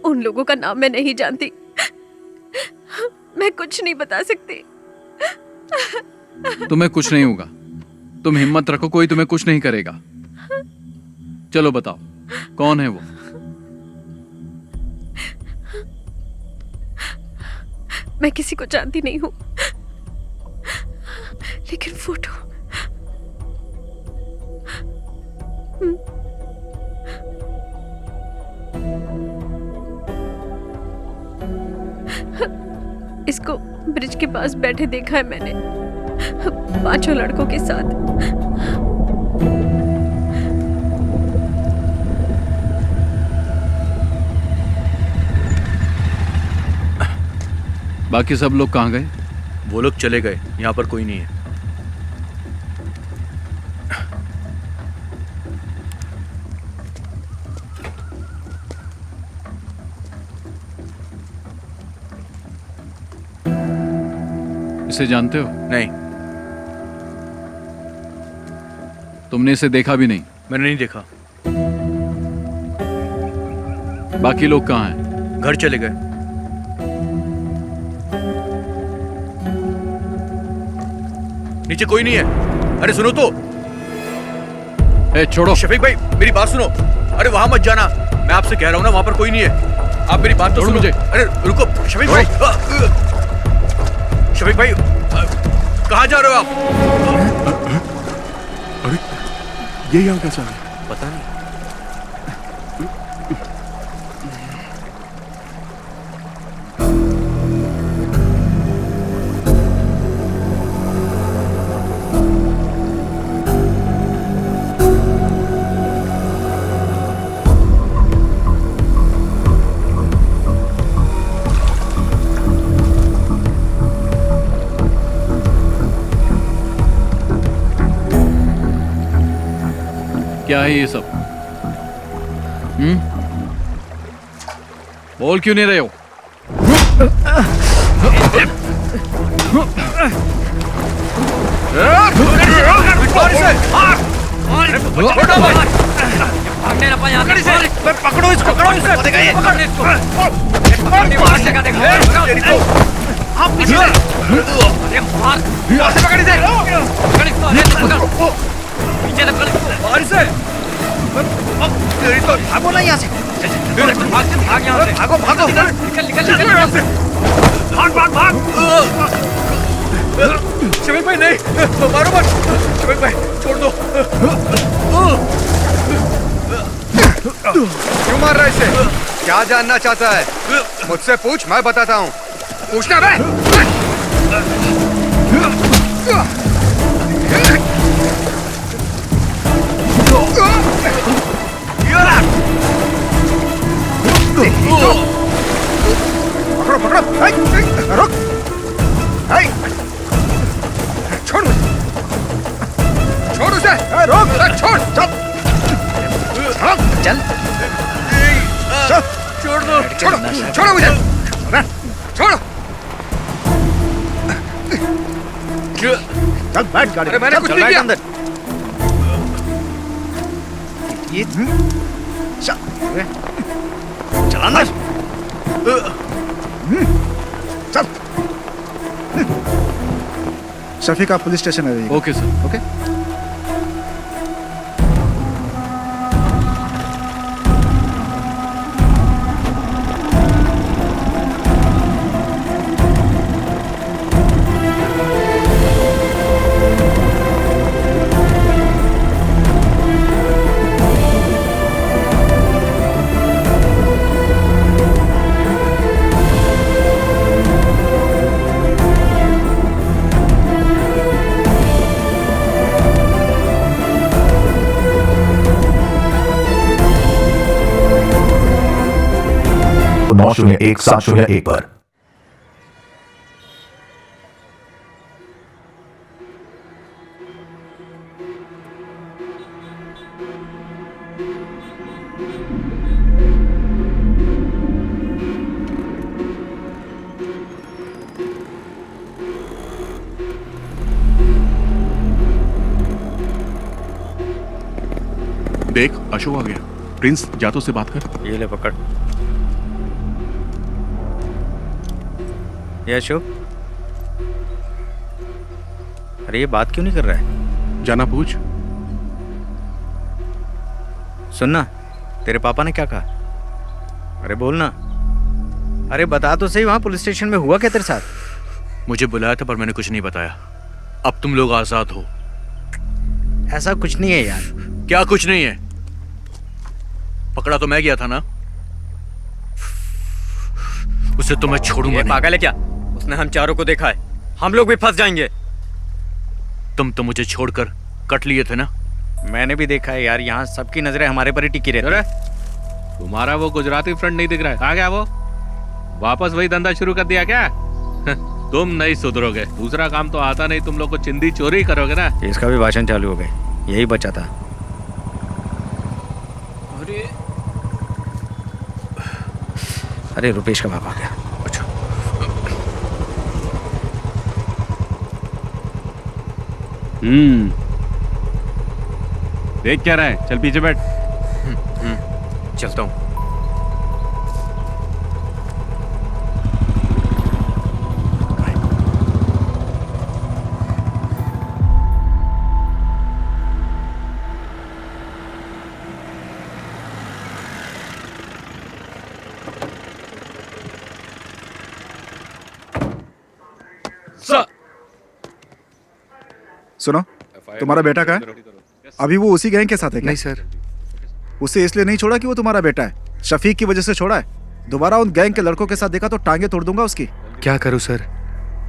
उन लोगों का नाम मैं नहीं जानती, मैं कुछ नहीं बता सकती। तुम्हें कुछ नहीं होगा, तुम हिम्मत रखो, कोई तुम्हें कुछ नहीं करेगा। चलो बताओ, कौन है वो? मैं किसी को जानती नहीं हूँ, लेकिन फोटो इसको ब्रिज के पास बैठे देखा है मैंने, 5 लड़कों के साथ। बाकी सब लोग कहाँ गए? वो लोग चले गए, यहाँ पर कोई नहीं है। इसे जानते हो? नहीं। तुमने इसे देखा भी नहीं? मैंने नहीं देखा। बाकी लोग कहाँ हैं? घर चले गए। नीचे कोई नहीं है। अरे सुनो तो। छोड़ो। शफीक भाई मेरी बात सुनो। अरे वहां मत जाना, मैं आपसे कह रहा हूं ना, वहां पर कोई नहीं है। आप मेरी बात तो सुनो मुझे। अरे रुको शफीक भाई। शफीक भाई कहाँ जा रहे हो आप? अरे ये यहाँ कैसा है? पता नहीं। क्या है ये सब? बोल क्यों नहीं रहे हो? पकड़ो इसको, पकड़ो इसको। भागो ना यहाँ से। भागो भागो, निकल निकल निकल यहाँ से। भाग भाग भाग। शफीक भाई नहीं, मारो मत। शफीक भाई छोड़ दो। क्यों मार रहा है इसे? क्या जानना चाहता है? मुझसे पूछ, मैं बताता हूँ। पूछना बे। पकड़ो पकड़ो, रुक, छोड़ मुझे, छोड़ उसे, रोक, छोड़, चल, चल, छोड़ दो, छोड़ो, छोड़ो मुझे, छोड़ो, चल बैठ गाड़ी। अरे मैंने कुछ नहीं किया। अंदर ये चल अंदर, चल। शफीक आप पुलिस स्टेशन आ जाइए। Okay sir. ओके। तो 901-701 पर। देख अशोक आ गया। प्रिंस जा तो से बात कर। ये ले पकड़। ये अशोक, अरे ये बात क्यों नहीं कर रहा है? जाना पूछ। सुनना, तेरे पापा ने क्या कहा? अरे बोलना, अरे बता तो सही, वहां पुलिस स्टेशन में हुआ क्या तेरे साथ? मुझे बुलाया था पर मैंने कुछ नहीं बताया। अब तुम लोग आजाद हो। ऐसा कुछ नहीं है यार। क्या कुछ नहीं है? पकड़ा तो मैं गया था ना, उसे तो मैं छोड़ूंगा नहीं। पागल है क्या? उसने हम चारों को देखा है, हम लोग भी फंस जाएंगे। तुम तो मुझे छोड़कर कट लिए थे ना। मैंने भी देखा है यार, यहाँ सबकी नजरें हमारे पर ही टिकी रहती है। तुम्हारा वो गुजराती फ्रेंड नहीं दिख रहा है? कहाँ गया वो? वापस वही धंधा शुरू कर दिया क्या? तुम नहीं सुधरोगे। दूसरा काम तो आता नहीं, तुम लोग को चिंदी चोरी करोगे ना। इसका भी भाषण चालू हो गए, यही बचा था। अरे रुपेश का बाप आ गया। अच्छा देख क्या रहा है? चल पीछे बैठ। चलता हूँ। सुनो, तुम्हारा बेटा कहाँ है? अभी वो उसी गैंग के साथ है क्या? नहीं सर। उसे इसलिए नहीं छोड़ा कि वो तुम्हारा बेटा है, शफीक की वजह से छोड़ा है। दोबारा उन गैंग के लड़कों के साथ देखा तो टांगे तोड़ दूंगा उसकी। क्या करूं सर,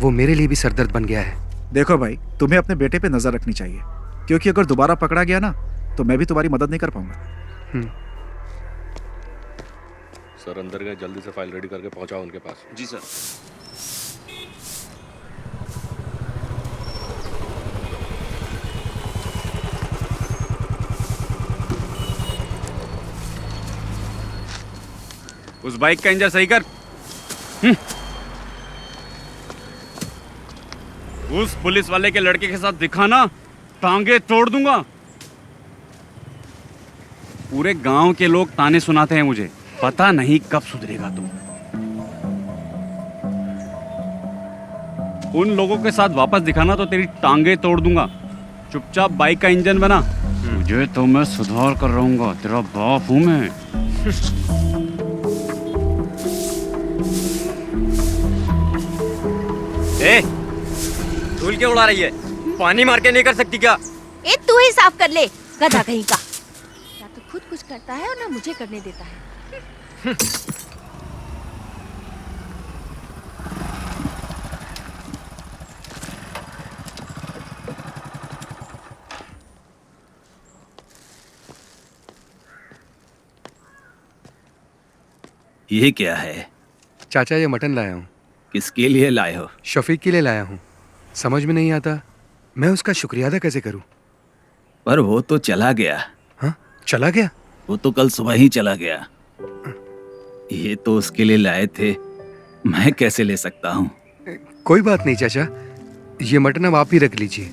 वो मेरे लिए भी सरदर्द बन गया है। देखो भाई, तुम्हें अपने बेटे पे नजर रखनी चाहिए, क्योंकि अगर दोबारा पकड़ा गया ना तो मैं भी तुम्हारी मदद नहीं कर पाऊंगा। सर अंदर गए, जल्दी से फाइल रेडी करके पहुंचाओ उनके पास। जी सर। उस बाइक का इंजन सही कर। उस पुलिस वाले के लड़के के साथ दिखाना, टांगे तोड़ दूंगा। पूरे गांव के लोग ताने सुनाते हैं मुझे, पता नहीं कब सुधरेगा तुम। उन लोगों के साथ वापस दिखाना तो तेरी टांगे तोड़ दूंगा। चुपचाप बाइक का इंजन बना, तुझे तो मैं सुधार कर रहूंगा। तेरा बाप हूं मैं। ए, तू धूल क्यों उड़ा रही है? पानी मार के नहीं कर सकती क्या? ए तू ही साफ कर ले, गधा कहीं का। ना तो खुद कुछ करता है और ना मुझे करने देता है। ये क्या है? चाचा ये मटन लाया हूँ। किसके लिए लाए हो? शफीक के लिए लाया हूँ। समझ में नहीं आता मैं उसका शुक्रिया अदा कैसे करूँ। पर वो तो चला गया। हाँ चला गया? वो तो कल सुबह ही चला गया। ये तो उसके लिए लाए थे, मैं कैसे ले सकता हूँ? कोई बात नहीं चाचा, ये मटन अब आप ही रख लीजिए।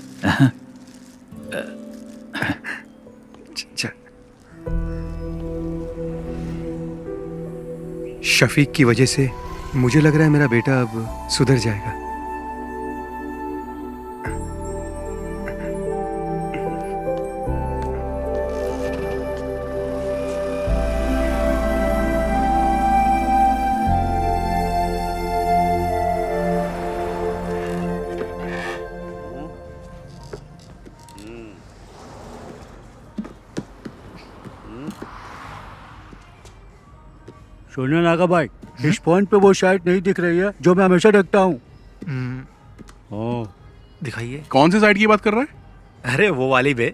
शफीक की वजह से मुझे लग रहा है मेरा बेटा अब सुधर जाएगा। सुनो नागा भाई, इस फोन पे वो साइट नहीं दिख रही है जो मैं हमेशा देखता हूँ। दिखाइए। कौन सी साइड की बात कर रहा है? अरे वो वाली बे।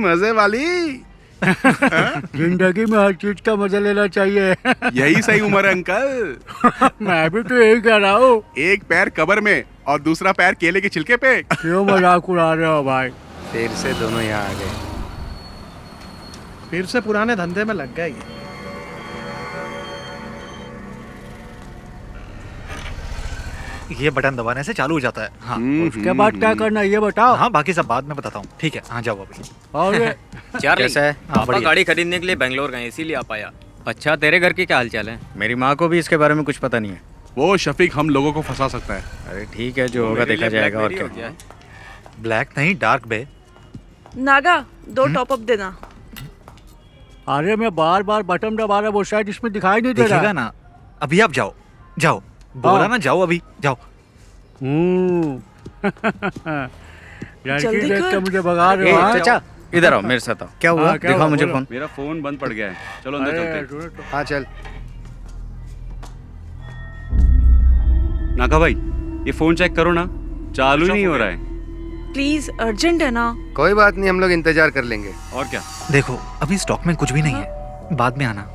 मजे वाली। जिंदगी में हर चीज का मजा लेना चाहिए। यही सही उम्र है अंकल। मैं भी तो यही कह रहा हूँ। एक पैर कब्र में और दूसरा पैर केले के छिलके पे। क्यों मजाक उड़ा रहे हो भाई? फिर से दोनों यहाँ आ गए। फिर से पुराने धंधे में लग गए। ये बटन दबाने से चालू हो जाता है। हाँ। उसके बाद क्या करना है ये बताओ। हाँ बाकी सब बाद में बताता हूँ। ठीक है, हाँ जाओ अभी। और चार्ली, कैसा है? पापा गाड़ी खरीदने के लिए बेंगलोर गए, इसीलिए आ पाया। अच्छा, तेरे घर के क्या हाल चाल है? मेरी माँ को भी इसके बारे में कुछ पता नहीं है। वो शफीक हम लोगों को फंसा सकता है। अरे ठीक है, जो होगा देखा जाएगा। और क्या? ब्लैक नहीं, डार्क बे। नागा 2 टॉप अप देना। अरे मैं बार बार बटन दबा रहा, वो शायद इसमें दिखाई नहीं दे रहा ना। अभी आप जाओ, जाओ। बोला ना जाओ, अभी जाओ। लड़की देख के मुझे भगा रहे हो। चाचा इधर आओ, मेरे साथ आओ। क्या हुआ? दिखाओ मुझे फोन। मेरा फोन बंद पड़ गया है, चलो अंदर चलते हैं। हाँ चल। नागा भाई, ये फोन चेक करो ना, चालू नहीं हो रहा है। प्लीज, अर्जेंट है ना। कोई बात नहीं, हम लोग इंतजार कर लेंगे। और क्या? देखो अभी स्टॉक में कुछ भी नहीं है, बाद में आना।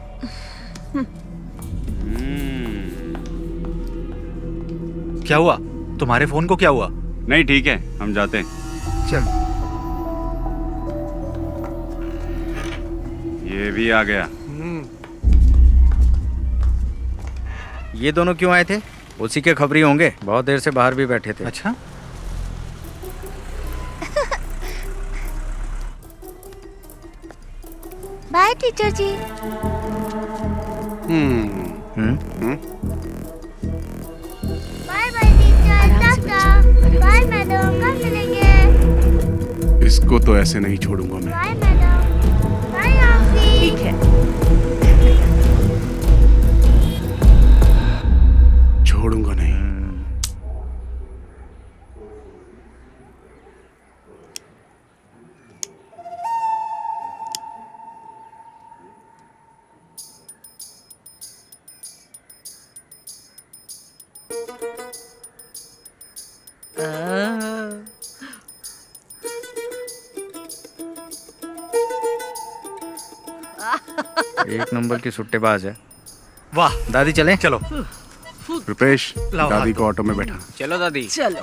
क्या हुआ? तुम्हारे फोन को क्या हुआ? नहीं ठीक है, हम जाते हैं। चल। ये भी आ गया। ये दोनों क्यों आए थे? उसी के खबरी होंगे, बहुत देर से बाहर भी बैठे थे। अच्छा। बाय टीचर जी। बाय बाय टीचर, टाटा। बाय मैडम, कब मिलेंगे? इसको तो ऐसे नहीं छोड़ूंगा मैं। Bye madam. Bye aunty. ठीक है, छोड़ूंगा नहीं। एक नंबर की सुट्टेबाज है। वाह। दादी चले? चलो। रुपेश, लाओ दादी हाथ को ऑटो में बैठा। चलो दादी। चलो।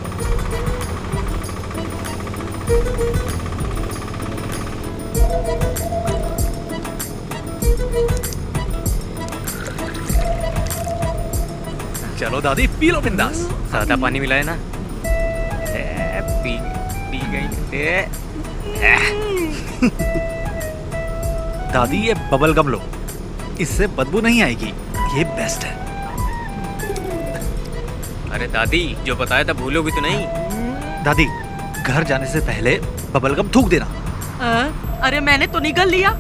चलो दादी, पी लो बिंदास। सादा पानी मिला है ना? पी पी गई। दादी ये बबल गम लो, इससे बदबू नहीं आएगी, ये बेस्ट है। अरे दादी, जो बताया था भूलोगी तो नहीं? दादी घर जाने से पहले बबल गम थूक देना। अरे मैंने तो निगल लिया।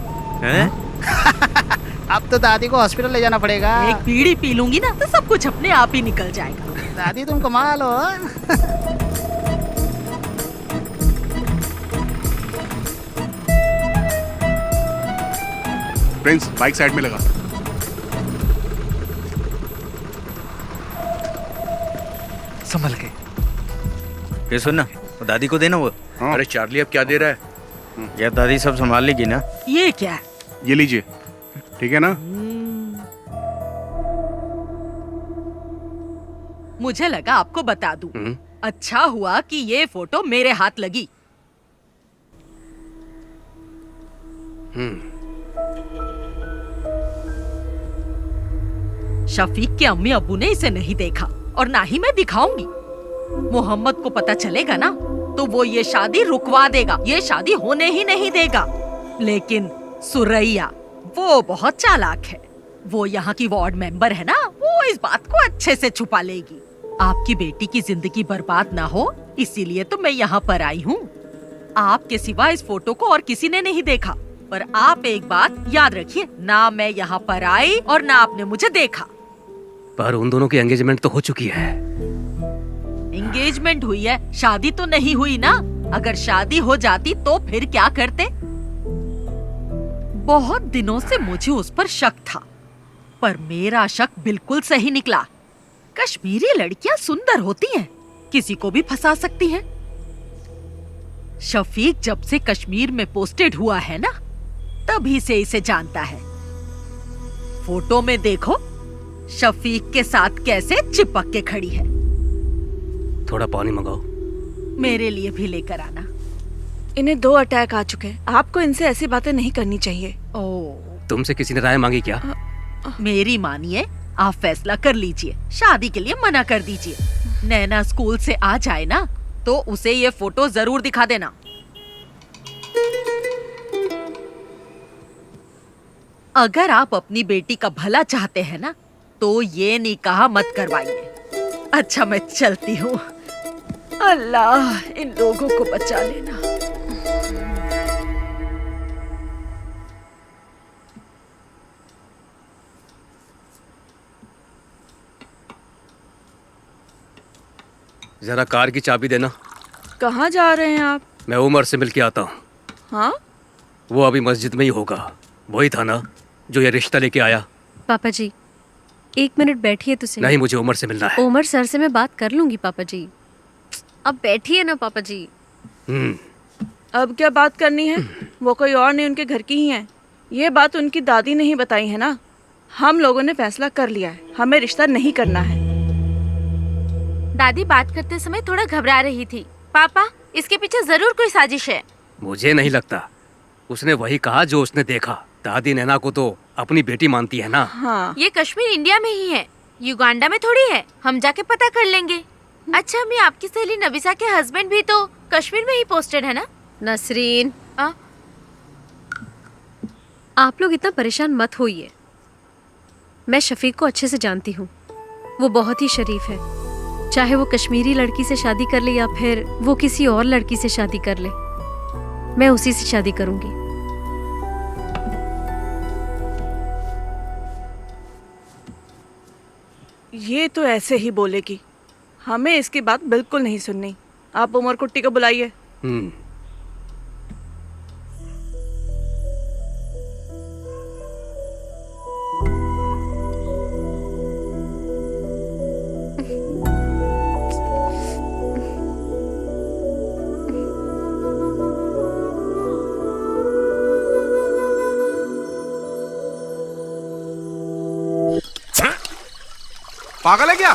अब तो दादी को हॉस्पिटल ले जाना पड़ेगा। एक बीड़ी पी लूंगी ना तो सब कुछ अपने आप ही निकल जाएगा। दादी तुम कमाल हो। प्रिंस बाइक साइड में लगा। संभल के। ये सुन ना, वो दादी को देना वो। अरे चार्ली अब क्या दे रहा है? यार दादी सब संभाल लेगी ना। ये क्या है? ये लीजिए, ठीक है ना? मुझे लगा आपको बता दूं। अच्छा हुआ कि ये फोटो मेरे हाथ लगी। शफीक के अम्मी अब्बू ने इसे नहीं देखा और ना ही मैं दिखाऊंगी। मोहम्मद को पता चलेगा ना तो वो ये शादी रुकवा देगा, ये शादी होने ही नहीं देगा। लेकिन सुरैया वो बहुत चालाक है। वो यहाँ की वार्ड मेंबर है ना, वो इस बात को अच्छे से छुपा लेगी। आपकी बेटी की जिंदगी बर्बाद ना हो इसीलिए तो मैं यहाँ पर आई हूँ। आपके सिवा इस फोटो को और किसी ने नहीं देखा। पर आप एक बात याद रखिए, ना मैं यहाँ पर आई और ना आपने मुझे देखा। पर उन दोनों की एंगेजमेंट तो हो चुकी है। एंगेजमेंट हुई है, शादी तो नहीं हुई ना। अगर शादी हो जाती तो फिर क्या करते? बहुत दिनों से मुझे उस पर शक था, पर मेरा शक बिल्कुल सही निकला। कश्मीरी लड़कियां सुंदर होती हैं, किसी को भी फंसा सकती हैं। शफीक जब से कश्मीर में पोस्टेड हुआ है ना, तभी से इसे जानता है। फोटो में देखो शफीक के साथ कैसे चिपक के खड़ी है। थोड़ा पानी मंगाओ। मेरे लिए भी लेकर आना। इन्हें 2 अटैक आ चुके हैं, आपको इनसे ऐसी बातें नहीं करनी चाहिए। तुमसे किसी ने राय मांगी क्या? मेरी मानिए, आप फैसला कर लीजिए। शादी के लिए मना कर दीजिए। नैना स्कूल से आ जाए ना तो उसे ये फोटो जरूर दिखा देना। अगर आप अपनी बेटी का भला चाहते हैं ना तो ये निकाह मत करवाइए। अच्छा मैं चलती हूँ। अल्लाह इन लोगों को बचा लेना। जरा कार की चाबी देना। कहाँ जा रहे हैं आप? मैं उमर से मिल के आता हूँ। हाँ? वो अभी मस्जिद में ही होगा। वही था ना जो ये रिश्ता लेके आया। पापा जी 1 मिनट बैठिए तो सही। नहीं, मुझे उमर से मिलना है। उमर सर से मैं बात कर लूंगी पापा जी। अब बैठिए ना पापा जी। अब क्या बात करनी है? वो कोई और नहीं, उनके घर की ही है। ये बात उनकी दादी ने ही बताई है ना। हम लोगों ने फैसला कर लिया है, हमें रिश्ता नहीं करना है। दादी बात करते समय थोड़ा घबरा रही थी। पापा इसके पीछे जरूर कोई साजिश है। मुझे नहीं लगता। उसने वही कहा जो उसने देखा। दादी नैना को तो अपनी बेटी मानती है ना। हाँ। ये कश्मीर इंडिया में ही है, युगांडा में थोड़ी है। हम जाके पता कर लेंगे। अच्छा मैं आपकी सहेली नबीसा के हस्बैंड भी तो कश्मीर में ही पोस्टेड है ना? नसरीन आप लोग इतना परेशान मत होइए। मैं शफीक को अच्छे से जानती हूँ। वो बहुत ही शरीफ है। चाहे वो कश्मीरी लड़की से शादी कर ले या फिर वो किसी और लड़की से शादी कर ले, मैं उसी से शादी करूंगी। ये तो ऐसे ही बोलेगी, हमें इसकी बात बिल्कुल नहीं सुननी। आप उमर कुट्टी को बुलाइए। पागल है क्या?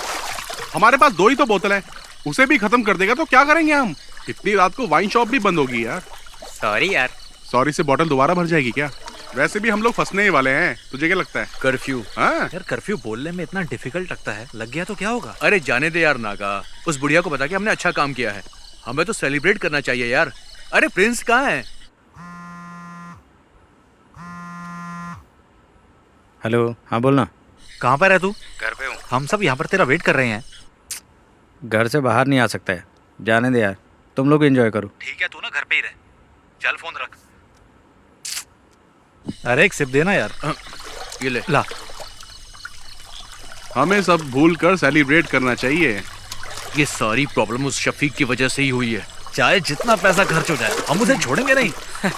हमारे पास 2 ही तो बोतल है, उसे भी खत्म कर देगा तो क्या करेंगे हम? इतनी रात को वाइन शॉप भी बंद होगी यार। सॉरी यार। सॉरी से बोतल दोबारा भर जाएगी क्या? वैसे भी हम लोग फंसने ही वाले हैं, तुझे क्या लगता है? कर्फ्यू। हाँ यार कर्फ्यू बोलने में इतना डिफिकल्ट लगता है, लग गया तो क्या होगा? अरे जाने दे यार नागा, उस बुढ़िया को बता के हमने अच्छा काम किया है। हमें तो सेलिब्रेट करना चाहिए यार। अरे प्रिंस कहाँ है? हेलो, हाँ बोलना। कहाँ पर है तू? घर पे हूँ। हम सब यहाँ पर तेरा वेट कर रहे हैं। घर से बाहर नहीं आ सकता है, जाने दे यार, तुम लोग एंजॉय करो। ठीक है तू ना घर पे ही रह। चल फोन रख। अरे एक सिप देना यार। ये ले। ला। हमें सब भूल कर सेलिब्रेट करना चाहिए। ये सारी प्रॉब्लम उस शफीक की वजह से ही हुई है। चाहे जितना पैसा खर्च हो जाए हम उसे छोड़ेंगे नहीं।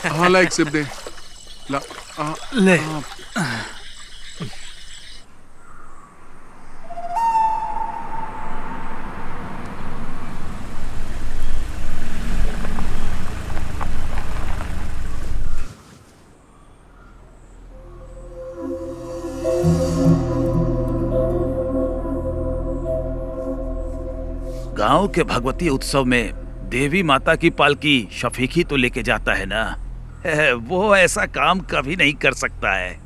हाँ ला एक सिप दे। ला। ले। गांव के भगवती उत्सव में देवी माता की पालकी शफीक ही तो लेके जाता है ना। वो ऐसा काम कभी नहीं कर सकता है।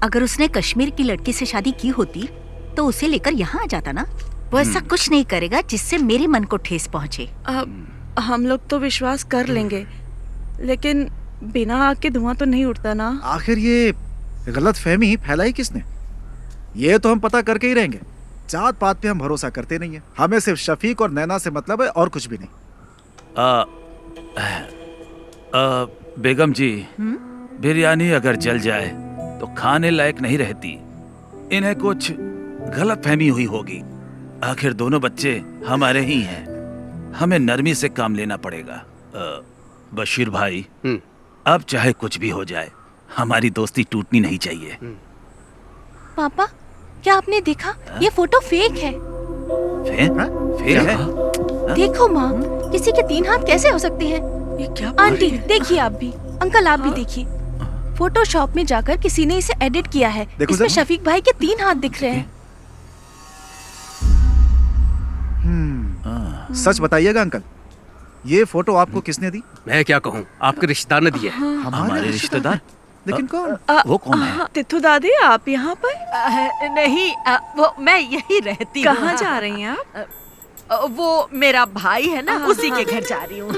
अगर उसने कश्मीर की लड़की से शादी की होती तो उसे लेकर यहाँ आ जाता ना। वो ऐसा कुछ नहीं करेगा जिससे मेरे मन को ठेस पहुँचे। हम लोग तो विश्वास कर लेंगे, लेकिन बिना आग के धुआं तो नहीं उठता ना। आखिर ये गलत फहमी फैलाई किसने? ये तो हम पता करके ही रहेंगे। जात पात पे हम भरोसा करते नहीं है। हमें सिर्फ शफीक और नैना से मतलब है और कुछ भी नहीं। बेगम जी, बिरयानी अगर जल जाए तो खाने लायक नहीं रहती। इन्हें कुछ गलत फहमी हुई होगी। आखिर दोनों बच्चे हमारे ही हैं। हमें नरमी से काम लेना पड़ेगा। बशीर भाई, अब चाहे कुछ भी हो जाए, हमारी दोस्ती टूटनी नहीं चाहिए। पापा, क्या आपने देखा? ये फोटो फेक है। फेक है? देखो माँ, किसी के 3 हाथ कैसे हो सकते हैं? ये क्या? आंटी देखिए, आप भी, अंकल आप भी देखिए। फोटोशॉप में जाकर किसी ने इसे एडिट किया है। इसमें शफीक भाई के 3 हाथ दिख रहे हैं। सच बताइएगा अंकल, ये फोटो आपको किसने दी? मैं क्या कहूँ, आपके रिश्तेदार ने दिया है। हमारे रिश्तेदार? लेकिन कौन? वो कौन है? तिथु दादी, आप यहाँ पर? नहीं, वो मैं यही रहती हूँ। कहाँ जा रही हैं आप? वो मेरा भाई है ना, उसी के घर जा रही हूँ।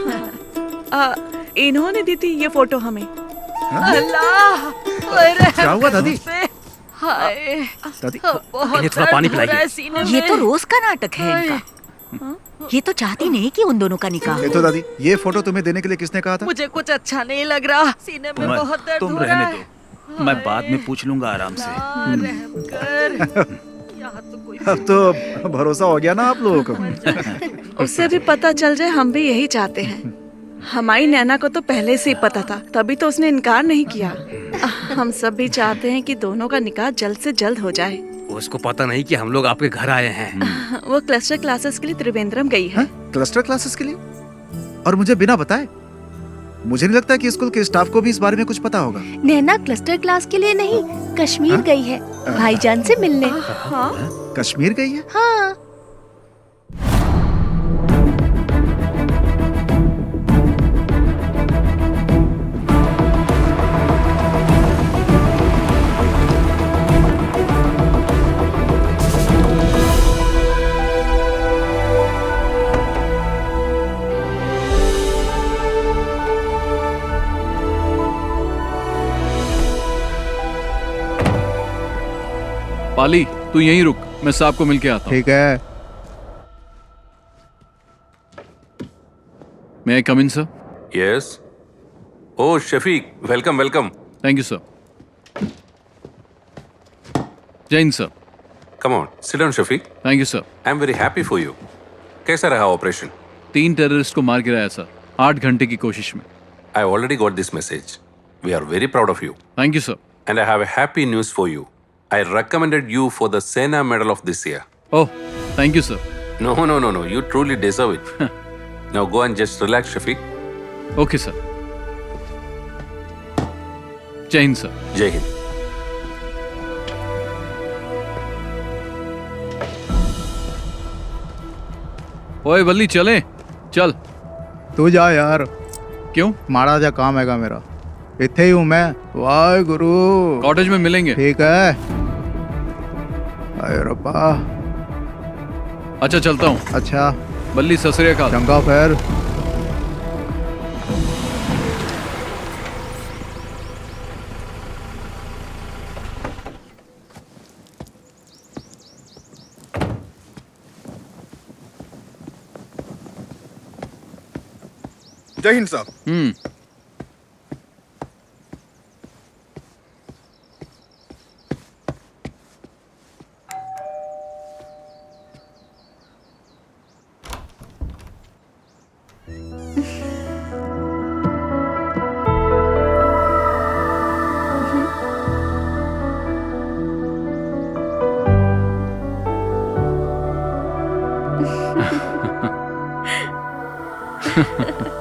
इन्होंने दी थी ये फोटो हमें। अल्लाह, क्या हुआ दादी? हाय दादी, इन्हें थोड़ा पानी पिलाइए। ये तो रोज का नाटक है इनका। ये तो चाहती नहीं कि उन दोनों का निकाह हो। तो दादी, ये फोटो तुम्हें देने के लिए किसने कहा था? मुझे कुछ अच्छा नहीं लग रहा, सीने में बहुत दर्द तुम हो रहा रहने है। दो, मैं बाद में पूछ लूंगा आराम से। रहम कर। यहाँ तो कोई अब तो भरोसा हो गया ना आप लोगों को। उससे भी पता चल जाए, हम भी यही चाहते हैं। हमारी नैना को तो पहले से ही पता था, तभी तो उसने इनकार नहीं किया। हम सब भी चाहते हैं कि दोनों का निकाह जल्द से जल्द हो जाए। उसको पता नहीं कि हम लोग आपके घर आए हैं। वो क्लस्टर क्लासेस के लिए त्रिवेंद्रम गई है। क्लस्टर क्लासेस के लिए? और मुझे बिना बताए? मुझे नहीं लगता कि स्कूल के स्टाफ को भी इस बारे में कुछ पता होगा। नैना क्लस्टर क्लास के लिए नहीं, कश्मीर गई है भाईजान से मिलने। कश्मीर गई है? हाँ। पाली, तू यहीं रुक, मैं साहब को मिलके आता हूँ। ठीक है। May I come in, sir? Yes. Oh, Shafiq, welcome, welcome. Thank you, sir. Jain, sir. Come on, sit down, Shafiq. Thank you, sir. I'm very happy for you. कैसा रहा ऑपरेशन? 3 टेररिस्ट को मार गिराया सर, 8 घंटे की कोशिश में। I already got this message. We are very proud of you. Thank you, sir. And I have a happy news for you. I recommended you for the Sena Medal of this year. Oh, thank you, sir. No. You truly deserve it. Now go and just relax, Shafiq. Okay, sir. Jai Hind, sir. Jai Hind. ओए बल्ली, चले चल। तू जा यार। क्यों? माड़ा जा काम हैगा मेरा, इत्थे ही हूँ मैं। वाहे गुरु। कॉटेज में मिलेंगे। ठीक है। अरे रब्बा। अच्छा चलता हूँ। अच्छा बल्ली, सत श्री अकाल। चंगा फिर। जय हिंद साहब।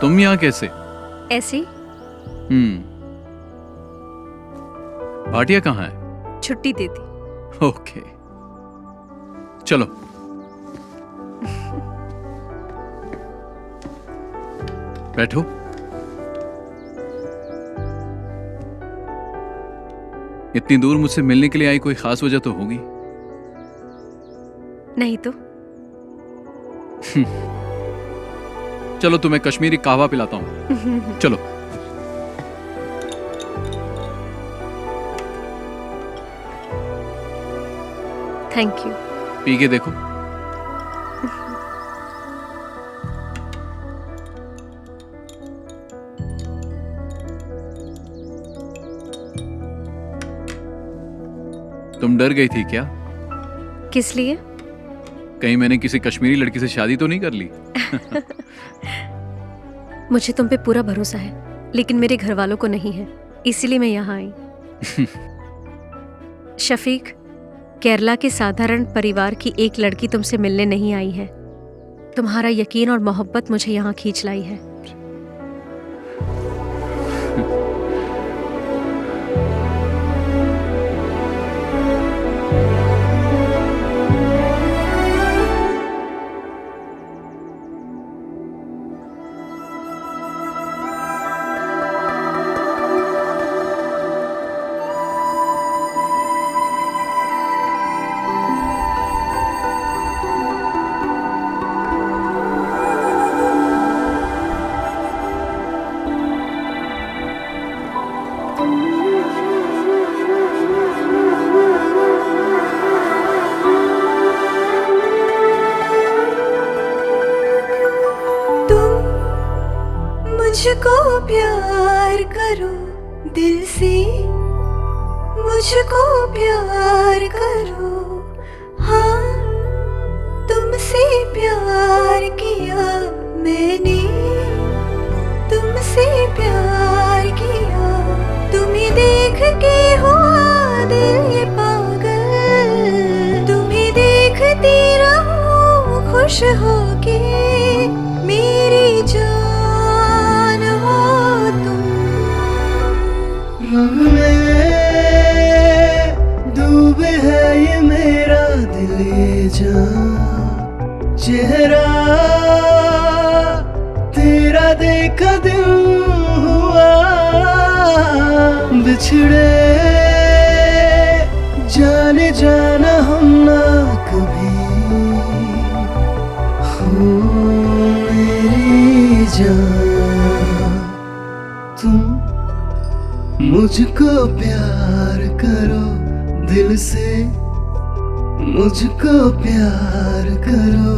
तुम यहाँ कैसे? ऐसे ही। भाटिया कहाँ है? छुट्टी दे दी। ओके, चलो। बैठो। इतनी दूर मुझसे मिलने के लिए आई, कोई खास वजह तो होगी? नहीं तो। चलो तुम्हें कश्मीरी कहवा पिलाता हूँ। चलो। Thank you. पी के देखो। तुम डर गई थी क्या? किस लिए? कहीं मैंने किसी कश्मीरी लड़की से शादी तो नहीं कर ली? मुझे तुम पे पूरा भरोसा है, लेकिन मेरे घर वालों को नहीं है, इसीलिए मैं यहाँ आई। शफीक, केरला के साधारण परिवार की एक लड़की तुमसे मिलने नहीं आई है। तुम्हारा यकीन और मोहब्बत मुझे यहाँ खींच लाई है। मुझको प्यार करो दिल से, मुझको प्यार करो, हाँ तुमसे प्यार किया मैंने, तुमसे प्यार किया। तुम्हें देख के हुआ दिल ये पागल, तुम्हें देखती रहूं खुश होके, मेरी जान हो तुम। रंग में डूबे है ये मेरा दिल ये जान, चेहरा तेरा देखा दिल हुआ, बिछड़े जाने जाना हम ना कभी, हो मेरी जान। तुम मुझको प्यार करो दिल से, मुझको प्यार करो।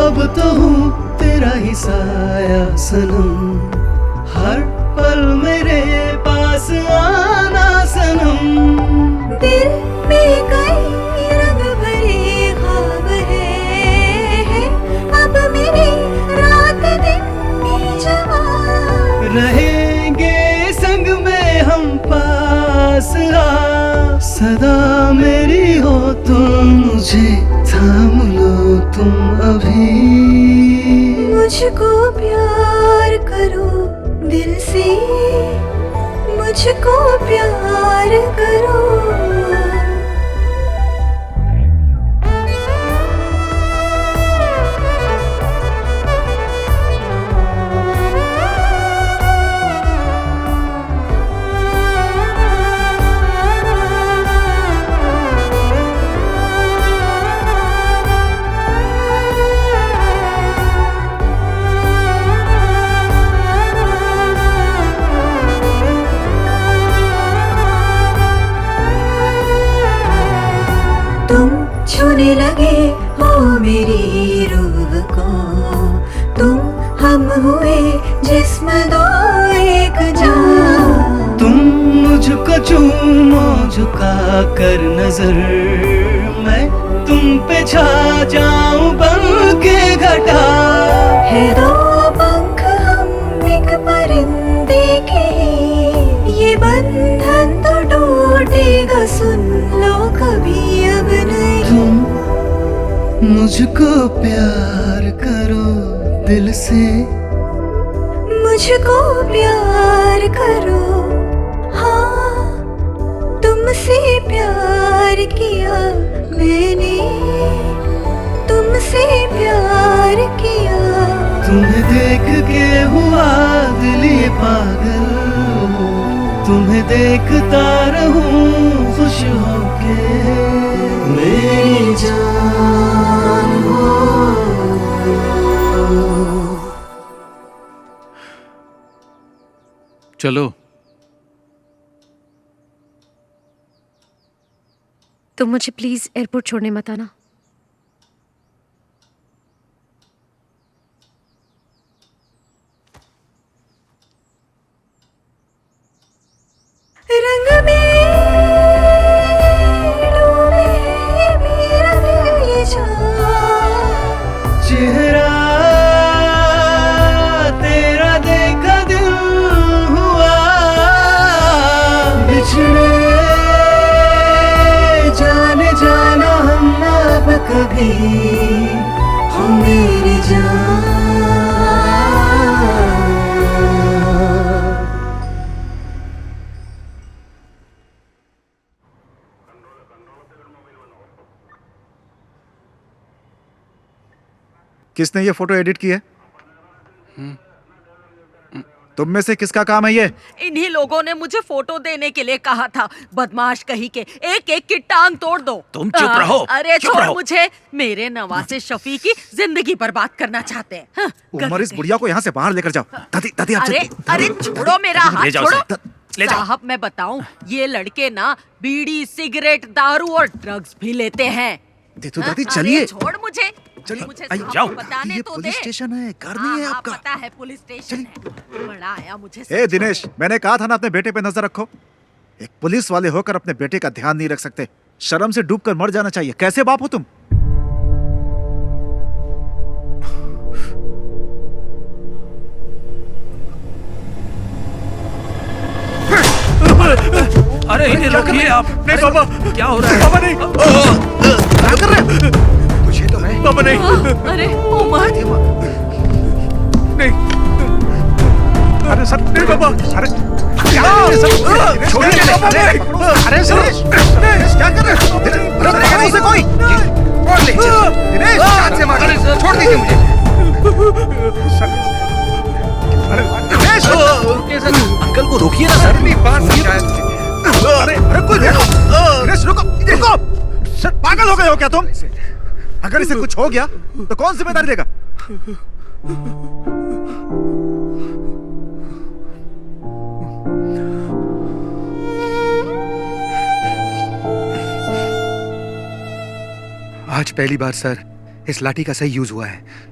अब तो हूँ तेरा ही साया सनम, हर पल मेरे पास आना सनम। दिल में कई रंग भरे ख्वाब है, अब मेरी रात दिन की जवान। रहेंगे संग में हम पास, आ सदा मेरी हो तुम, मुझे थाम लो तुम अभी। मुझको प्यार करो दिल से, मुझको प्यार करो। तुम छूने लगे हो मेरी रूह को, तुम हम हुए जिस्म दो एक जान। तुम मुझको चूमो झुका कर नजर, पे छा जाऊं बन के घटा। है दो पंख हम एक परिंदे के, ये बंधन तो टूटेगा सुन लो कभी अब नहीं। तुम मुझको प्यार करो दिल से, मुझको प्यार करो, हाँ तुमसे प्यार किया मैंने, तुमसे प्यार किया। तुम्हें देख के हुआ दिल ये पागल, तुम्हें देखता रहूं खुश होके मेरी जान हो। चलो। तुम मुझे प्लीज एयरपोर्ट छोड़ने मत आना। रंग में डूबे मेरा दिल ये चेहरा तेरा देखा दिल हुआ, बिछड़े जाने जाना हम अब कभी, हो मेरी जान। किसने ये फोटो एडिट की है? तुम में से किसका काम है ये? इन्हीं लोगों ने मुझे फोटो देने के लिए कहा था। बदमाश कहीं के, एक एक की टांग तोड़ दो। तुम चुप रहो। अरे चुप छोड़ रहो। मुझे, मेरे नवासे शफी की जिंदगी बर्बाद करना चाहते हैं। हाँ, उमर इस बुढ़िया को यहाँ से बाहर लेकर जाओ। दादी दादी आप अरे अरे छोड़ो मेरा हाथ, ले जाओ छोड़ो। उसे, ले जाओ। साहब मैं बताऊं, ये लड़के ना बीड़ी सिगरेट दारू और ड्रग्स भी लेते हैं। दे तो हाँ, दादी अरे चलिए। छोड़ मुझे, चलिए, मुझे आइए, साहब जाओ। को बताने ये तो पुलिस दे। स्टेशन है, घर नहीं है हाँ, आपका। पता है पुलिस स्टेशन है। बड़ा आया मुझे ए दिनेश, मैंने कहा था ना अपने बेटे पे नजर रखो। एक पुलिस वाले होकर अपने बेटे का ध्यान नहीं रख सकते। शर्म से डूबकर मर जाना चाहिए। कैसे बाप हो तुम? अरे इन्हें रोकिए आप। नहीं बाबा, क्या हो रहा है? बाबा नहीं। क्या कर रहे हो? तुझे तो मैं। बाबा नहीं। अरे उमर, नहीं। अरे सर, नहीं बाबा। अरे क्या सर? छोड़िए बाबा नहीं। अरे दिनेश, क्या कर रहे हो? अरे मारो उसे कोई। और ले दिनेश, हाथ से मारो। छोड़ दीजिए मुझे। दिनेश, अंकल को रोकिए ना सर। अरे अरे कोई रुको। दिनेश रुको, रुको। सर पागल हो गए हो क्या तुम? अगर इसे कुछ हो गया तो कौन जिम्मेदारी लेगा? आज पहली बार सर इस लाठी का सही यूज हुआ है।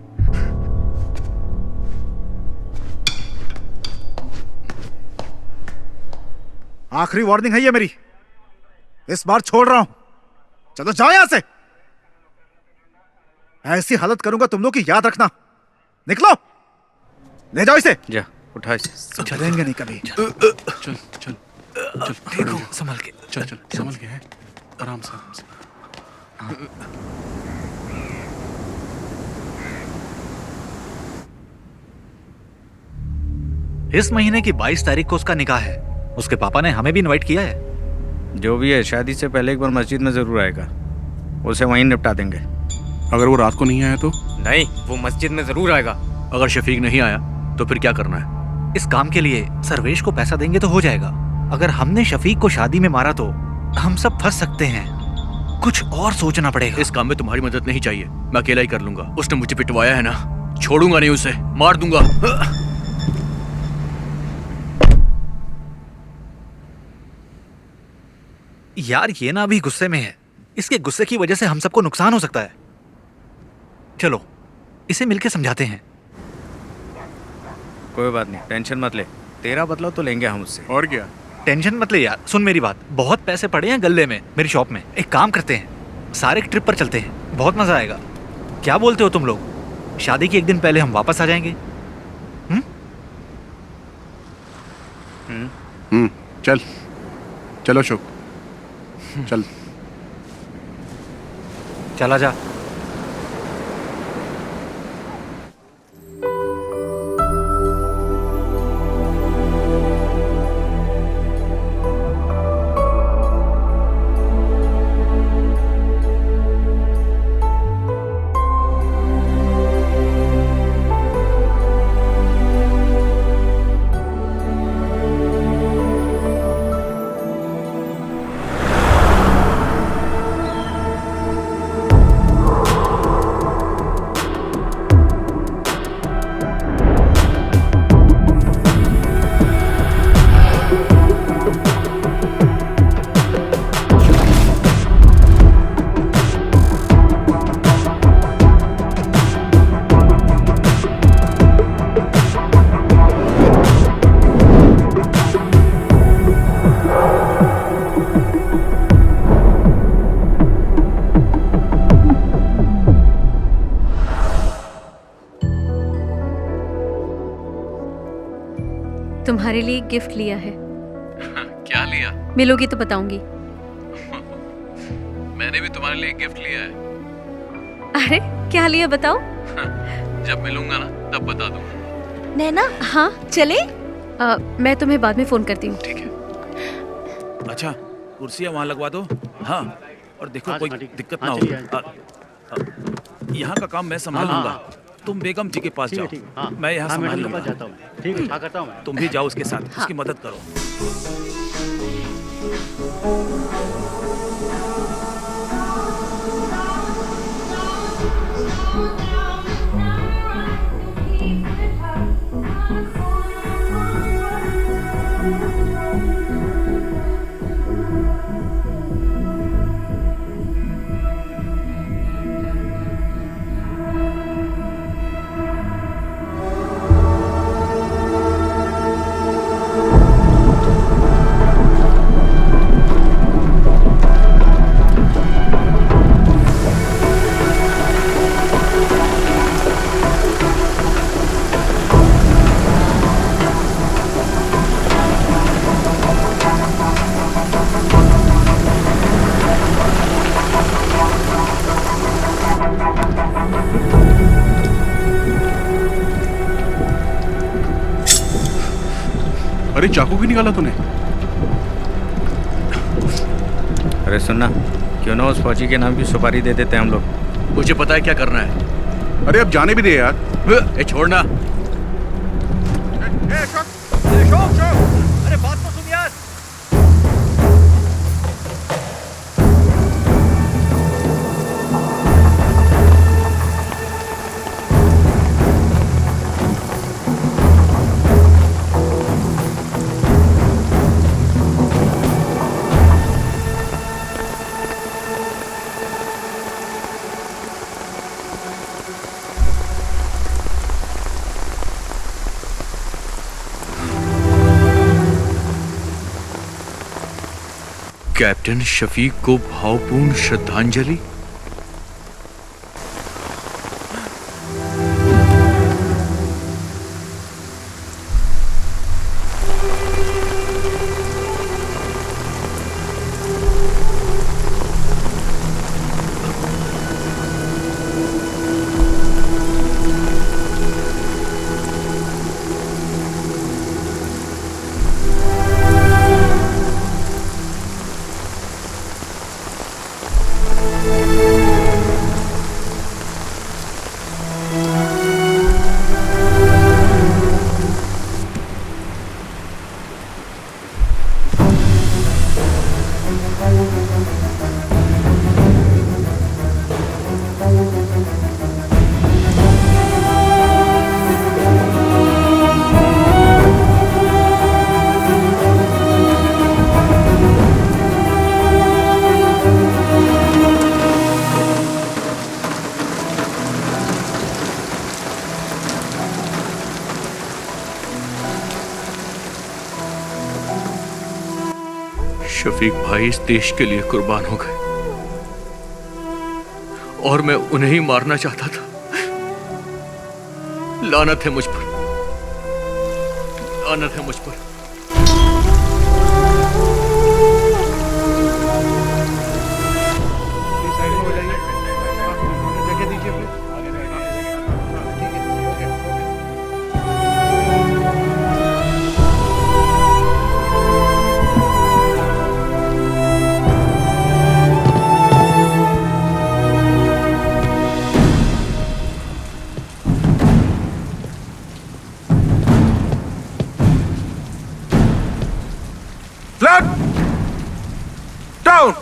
आखिरी वार्निंग है ये मेरी। इस बार छोड़ रहा हूं। चलो जाओ यहां से। ऐसी हालत करूंगा तुम लोग की, याद रखना। निकलो, ले जाओ इसे। जा उठा इसे। चलेंगे नहीं कभी। चल चल चल, देखो संभल के। चल चल संभल के है, आराम से आराम से। इस महीने की 22 तारीख को उसका निकाह है। उसके पापा ने हमें भी इनवाइट किया है। जो भी है, शादी से पहले एक बार मस्जिद में जरूर आएगा। उसे वहीं निपटा देंगे। अगर वो रात को नहीं आया तो? नहीं, वो मस्जिद में जरूर आएगा। अगर शफीक नहीं आया तो फिर क्या करना है? इस काम के लिए सर्वेश को पैसा देंगे तो हो जाएगा। अगर हमने शफीक को शादी में मारा तो हम सब फंस सकते हैं। कुछ और सोचना पड़ेगा। इस काम में तुम्हारी मदद नहीं चाहिए, मैं अकेला ही कर लूंगा। उसने मुझे पिटवाया है ना, छोड़ूंगा नहीं उसे, मार दूंगा। यार ये ना अभी गुस्से में है। इसके गुस्से की वजह से हम सबको नुकसान हो सकता है। चलो इसे मिलके समझाते हैं। कोई बात नहीं, टेंशन मत ले। तेरा बदला तो लेंगे हम उससे। और क्या? टेंशन मत ले यार, सुन मेरी बात। बहुत पैसे पड़े हैं गल्ले में मेरी शॉप में। एक काम करते हैं, सारे ट्रिप पर चलते हैं, बहुत मजा आएगा। क्या बोलते हो तुम लोग? शादी के एक दिन पहले हम वापस आ जाएंगे। चल चलो शुभ, चल चला जा। तुम्हारे लिए एक गिफ्ट लिया है। क्या लिया? मिलोगी तो बताऊंगी। मैंने भी तुम्हारे लिए एक गिफ्ट लिया है। अरे क्या लिया बताओ? जब मिलूंगा ना तब बता दूंगा। नैना, हाँ चले? मैं तुम्हें बाद में फोन करती हूँ। ठीक है। अच्छा, कुर्सियाँ वहाँ लगवा दो। हाँ, और देखो कोई दिक्कत ना हो। यहाँ का काम मैं संभाल लूंगा। तुम बेगम जी के पास जाओ, मैं यहाँ संभाल लूंगा। जाता हूँ। ठीक है, करता हूँ मैं। तुम भी जाओ उसके साथ, उसकी मदद करो। अरे चाकू क्यों निकाला तूने? अरे सुनना, क्यों ना उस फौजी के नाम की सुपारी दे देते हम लोग। मुझे पता है क्या करना है। अरे अब जाने भी दे यार। ए छोड़ना। अरे बात तो सुन यार। कैप्टन शफीक को भावपूर्ण श्रद्धांजलि। शफीक भाई इस देश के लिए कुर्बान हो गए। और मैं उन्हें ही मारना चाहता था। लानत है मुझ पर, लानत है मुझ पर। Down!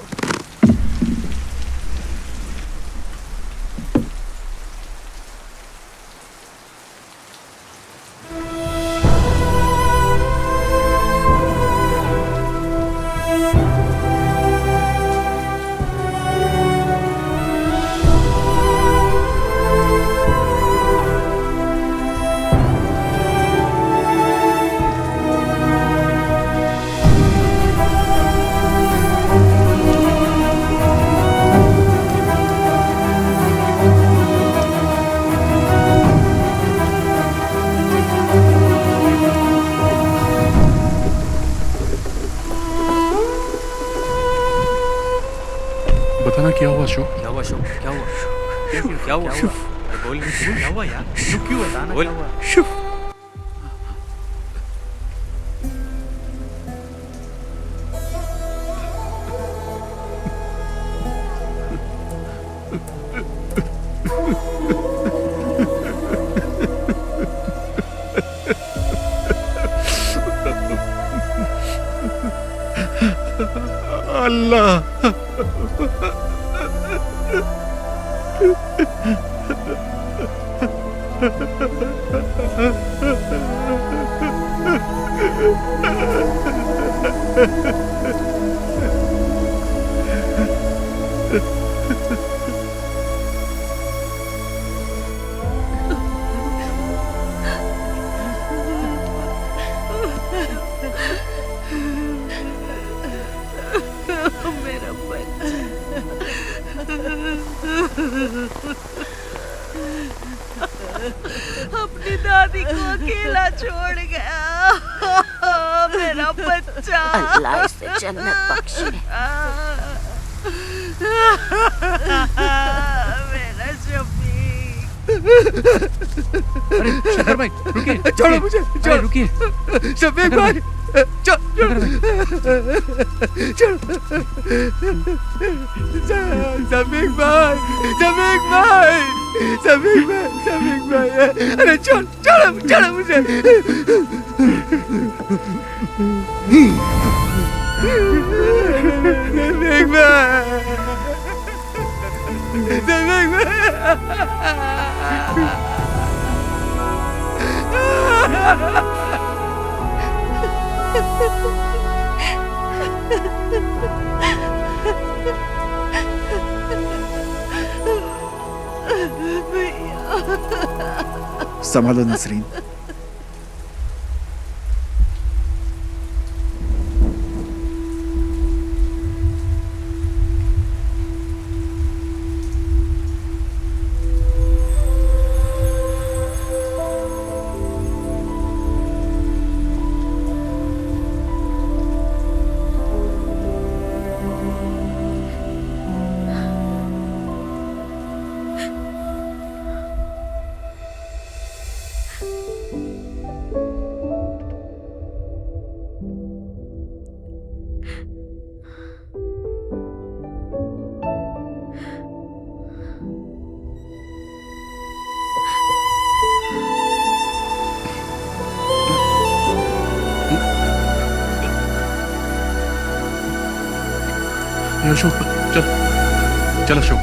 बताना क्या हुआ शो? क्या हुआ शो? क्या हुआ? क्या हुआ? बोल, क्या हुआ यार? क्यों बताना क्या हुआ? अल्लाह मेरा बच्चा अपनी दादी को अकेला छोड़ गया। मेरा बच्चा, अल्लाह इसे जन्नत बख्शे। मेरा शफीक। अरे शंकर भाई रुकिए, छोड़ो मुझे, अरे रुकिए शफीक भाई, शफीक भाई, शफीक भाई, शफीक भाई, शफीक भाई, अरे छोड़ो मुझे। शफीक भाई, शफीक संभालो नसरीन। अशोक चल, चल अशोक।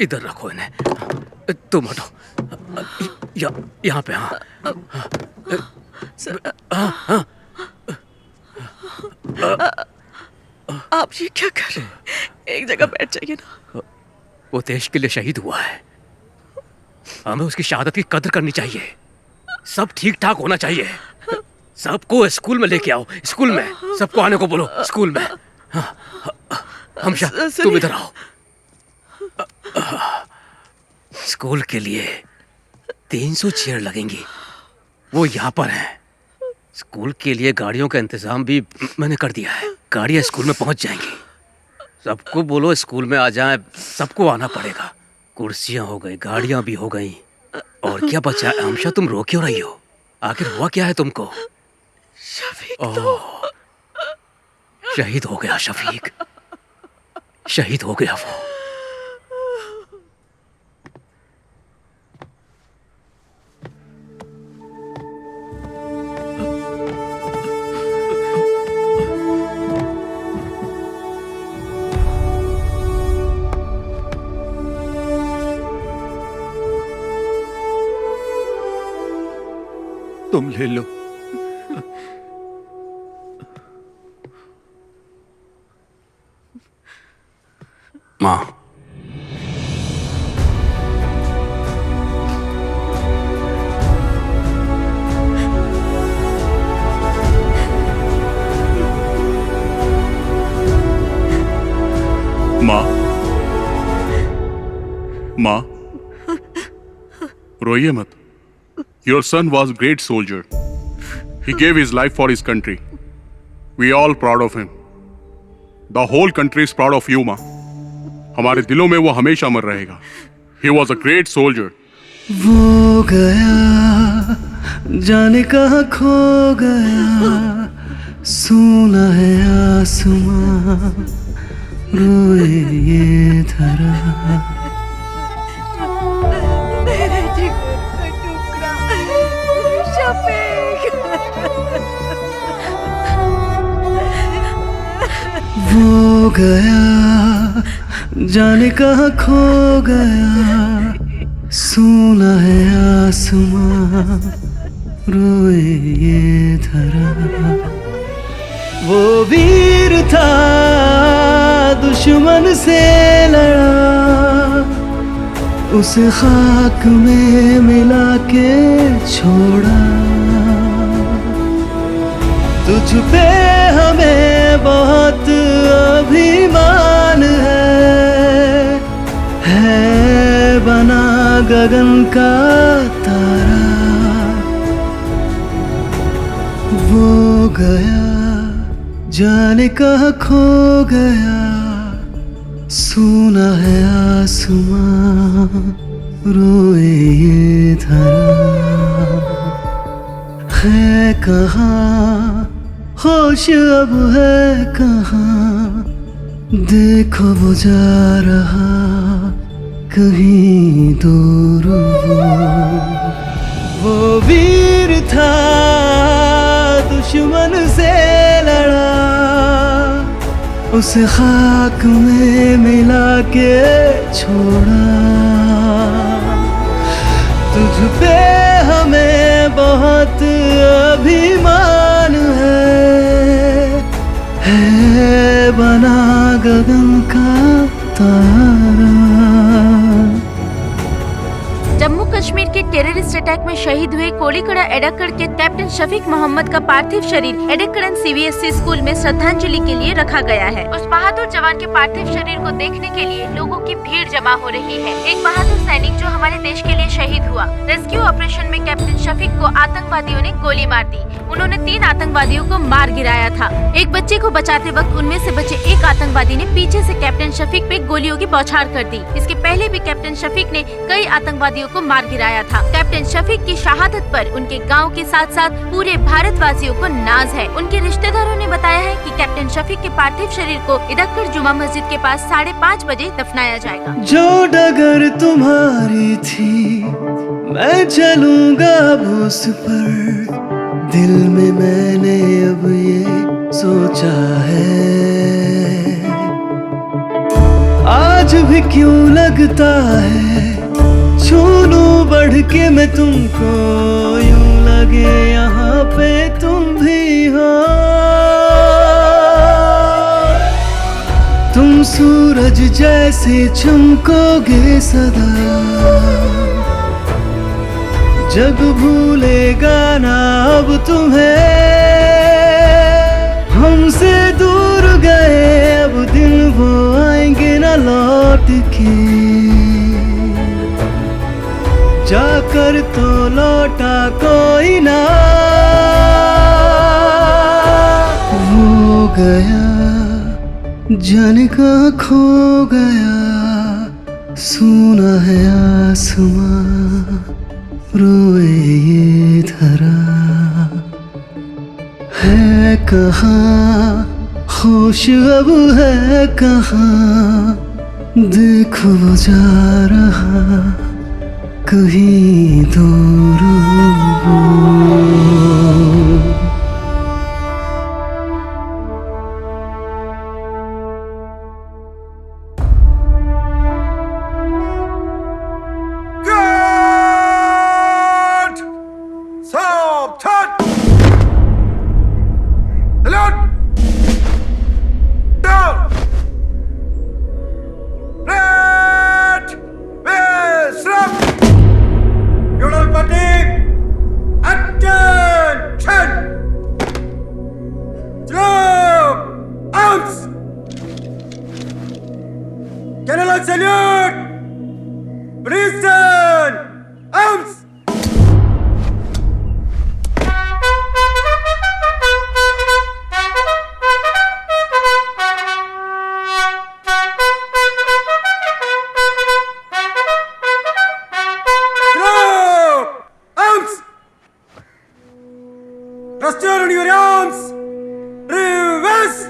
इधर रखो इन्हें, तुम हटो, यहाँ पे। हाँ आप ये क्या कर रहे हैं? एक जगह बैठ जाइए ना। वो देश के लिए शहीद हुआ है, हमें उसकी शहादत की कदर करनी चाहिए। सब ठीक ठाक होना चाहिए। सबको स्कूल में लेके आओ, स्कूल में सबको आने को बोलो, स्कूल में। हमशा तुम इधर आओ। स्कूल के लिए 300 चेयर लगेंगी, वो यहाँ पर हैं। स्कूल के लिए गाड़ियों का इंतजाम भी मैंने कर दिया है, गाड़ियाँ स्कूल में पहुँच जाएंगी। सबको बोलो स्कूल में आ जाएं, सबको आना पड़ेगा। कुर्सियाँ हो गई, गाड़ियाँ भी हो गई, और क्या बचा है? हमशा तुम रो क्यों रही हो? आखिर हुआ क्या है तुमको? शफीक शहीद हो गया शफीक, शहीद हो गया वो। तुम ले लो। माँ, माँ, रोइए मत। Your son was a great soldier. He gave his life for his country. We are all proud of him. The whole country is proud of you, माँ। हमारे दिलों में वो हमेशा अमर रहेगा। He was a great soldier. वो गया जाने कहाँ खो गया, सुना है आसमां रोए ये धरा। मेरे जिगर का टुकड़ा शफीक। वो गया जाने कहाँ खो गया, सोना है आसमां रोए ये धरा। वो वीर था दुश्मन से लड़ा, उसे खाक में मिला के छोड़ा। तुझ पे हमें बहुत अभिमान है बना गगन का तारा। वो गया जाने कहाँ खो गया, सोना है आसमां रोए ये धरा। है कहाँ होश अब है कहाँ, देखो वो जा रहा कहीं दूर। वो वीर था दुश्मन से लड़ा, उसे खाक में मिला के छोड़ा। तुझ पे हमें बहुत अभिमान है बना गगन का तारा। जम्मू कश्मीर के टेररिस्ट अटैक में शहीद हुए कोलीकड़ा एडक्कड़ के कैप्टन शफीक मोहम्मद का पार्थिव शरीर एडक्कड़ CBSE स्कूल में श्रद्धांजलि के लिए रखा गया है। उस बहादुर जवान के पार्थिव शरीर को देखने के लिए लोगों की भीड़ जमा हो रही है। एक बहादुर सैनिक जो हमारे देश के लिए शहीद हुआ। रेस्क्यू ऑपरेशन में कैप्टन शफीक को आतंकवादियों ने गोली मार दी। उन्होंने 3 आतंकवादियों को मार गिराया था। एक बच्चे को बचाते वक्त उनमें से बचे एक आतंकवादी ने पीछे से कैप्टन शफीक पे गोलियों की बौछार कर दी। इसके पहले भी कैप्टन शफीक ने कई आतंकवादियों को मार गिराया था। कैप्टन शफीक की शहादत पर उनके गांव के साथ साथ पूरे भारतवासियों को नाज है। उनके रिश्तेदारों ने बताया है कि कैप्टन शफीक के पार्थिव शरीर को इदक्कड़ जुमा मस्जिद के पास 5:30 बजे दफनाया जाएगा। जो डगर तुम्हारी थी मैं चलूंगा अब उस पर, दिल में मैंने अब ये सोचा है। आज भी क्यों लगता है छू लूं बढ़ के मैं तुमको, यूं लगे यहाँ पे तुम भी हो। तुम सूरज जैसे चमकोगे सदा, जग भूलेगा ना अब तुम्हें। हमसे दूर गए अब दिन वो आएंगे ना लौट के, जाकर तो लौटा कोई ना। वो गया जाने का खो गया, सुना है आसमां रोए ये धरा। है कहाँ होश अब है कहाँ, देखो वो जा रहा कहीं दूर। General salute! Prison! Arms! Restore your arms! Reverse!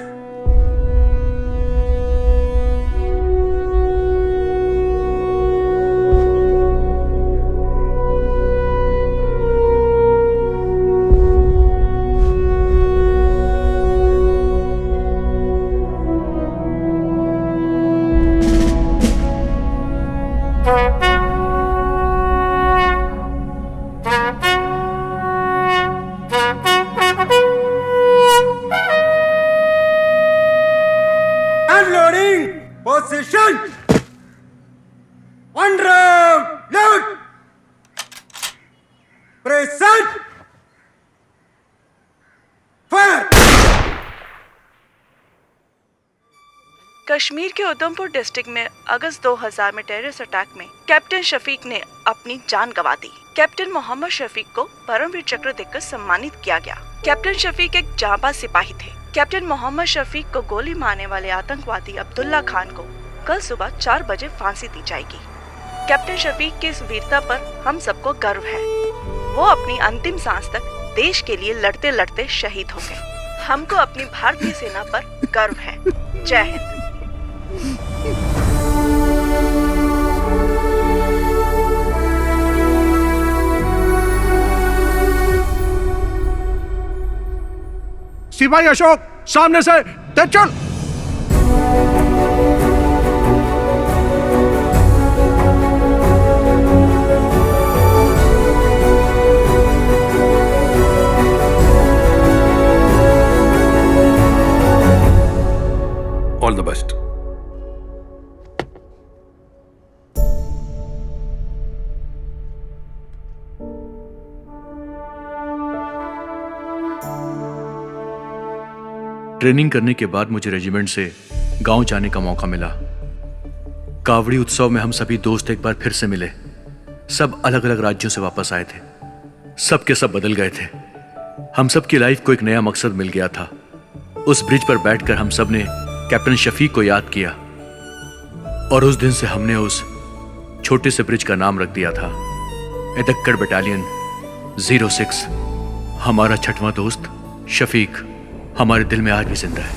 Unloading position. One round load. Present. Fire. Kashmir के उधमपुर डिस्ट्रिक्ट में अगस्त 2000 में टेररिस्ट अटैक में कैप्टन शफीक ने अपनी जान गंवा दी। कैप्टन मोहम्मद शफीक को परमवीर चक्र देकर सम्मानित किया गया। कैप्टन शफीक एक जांबाज सिपाही थे। कैप्टन मोहम्मद शफीक को गोली मारने वाले आतंकवादी अब्दुल्ला खान को कल सुबह 4 बजे फांसी दी जाएगी। कैप्टन शफीक की इस वीरता पर हम सबको गर्व है। वो अपनी अंतिम सांस तक देश के लिए लड़ते लड़ते शहीद हो गए। हमको अपनी भारतीय सेना पर गर्व है। जय हिंद। सिपाही अशोक, सामने से तेज चल। All the best. ट्रेनिंग करने के बाद मुझे रेजिमेंट से गांव जाने का मौका मिला। कावड़ी उत्सव में हम सभी दोस्त एक बार फिर से मिले। सब अलग अलग राज्यों से वापस आए थे। सब के सब बदल गए थे। हम सब की लाइफ को एक नया मकसद मिल गया था। उस ब्रिज पर बैठकर हम सब ने कैप्टन शफीक को याद किया और उस दिन से हमने उस छोटे से ब्रिज का नाम रख दिया था एडक्कड़ बटालियन 06। हमारा छठवां दोस्त शफीक हमारे दिल में आज भी जिंदा है।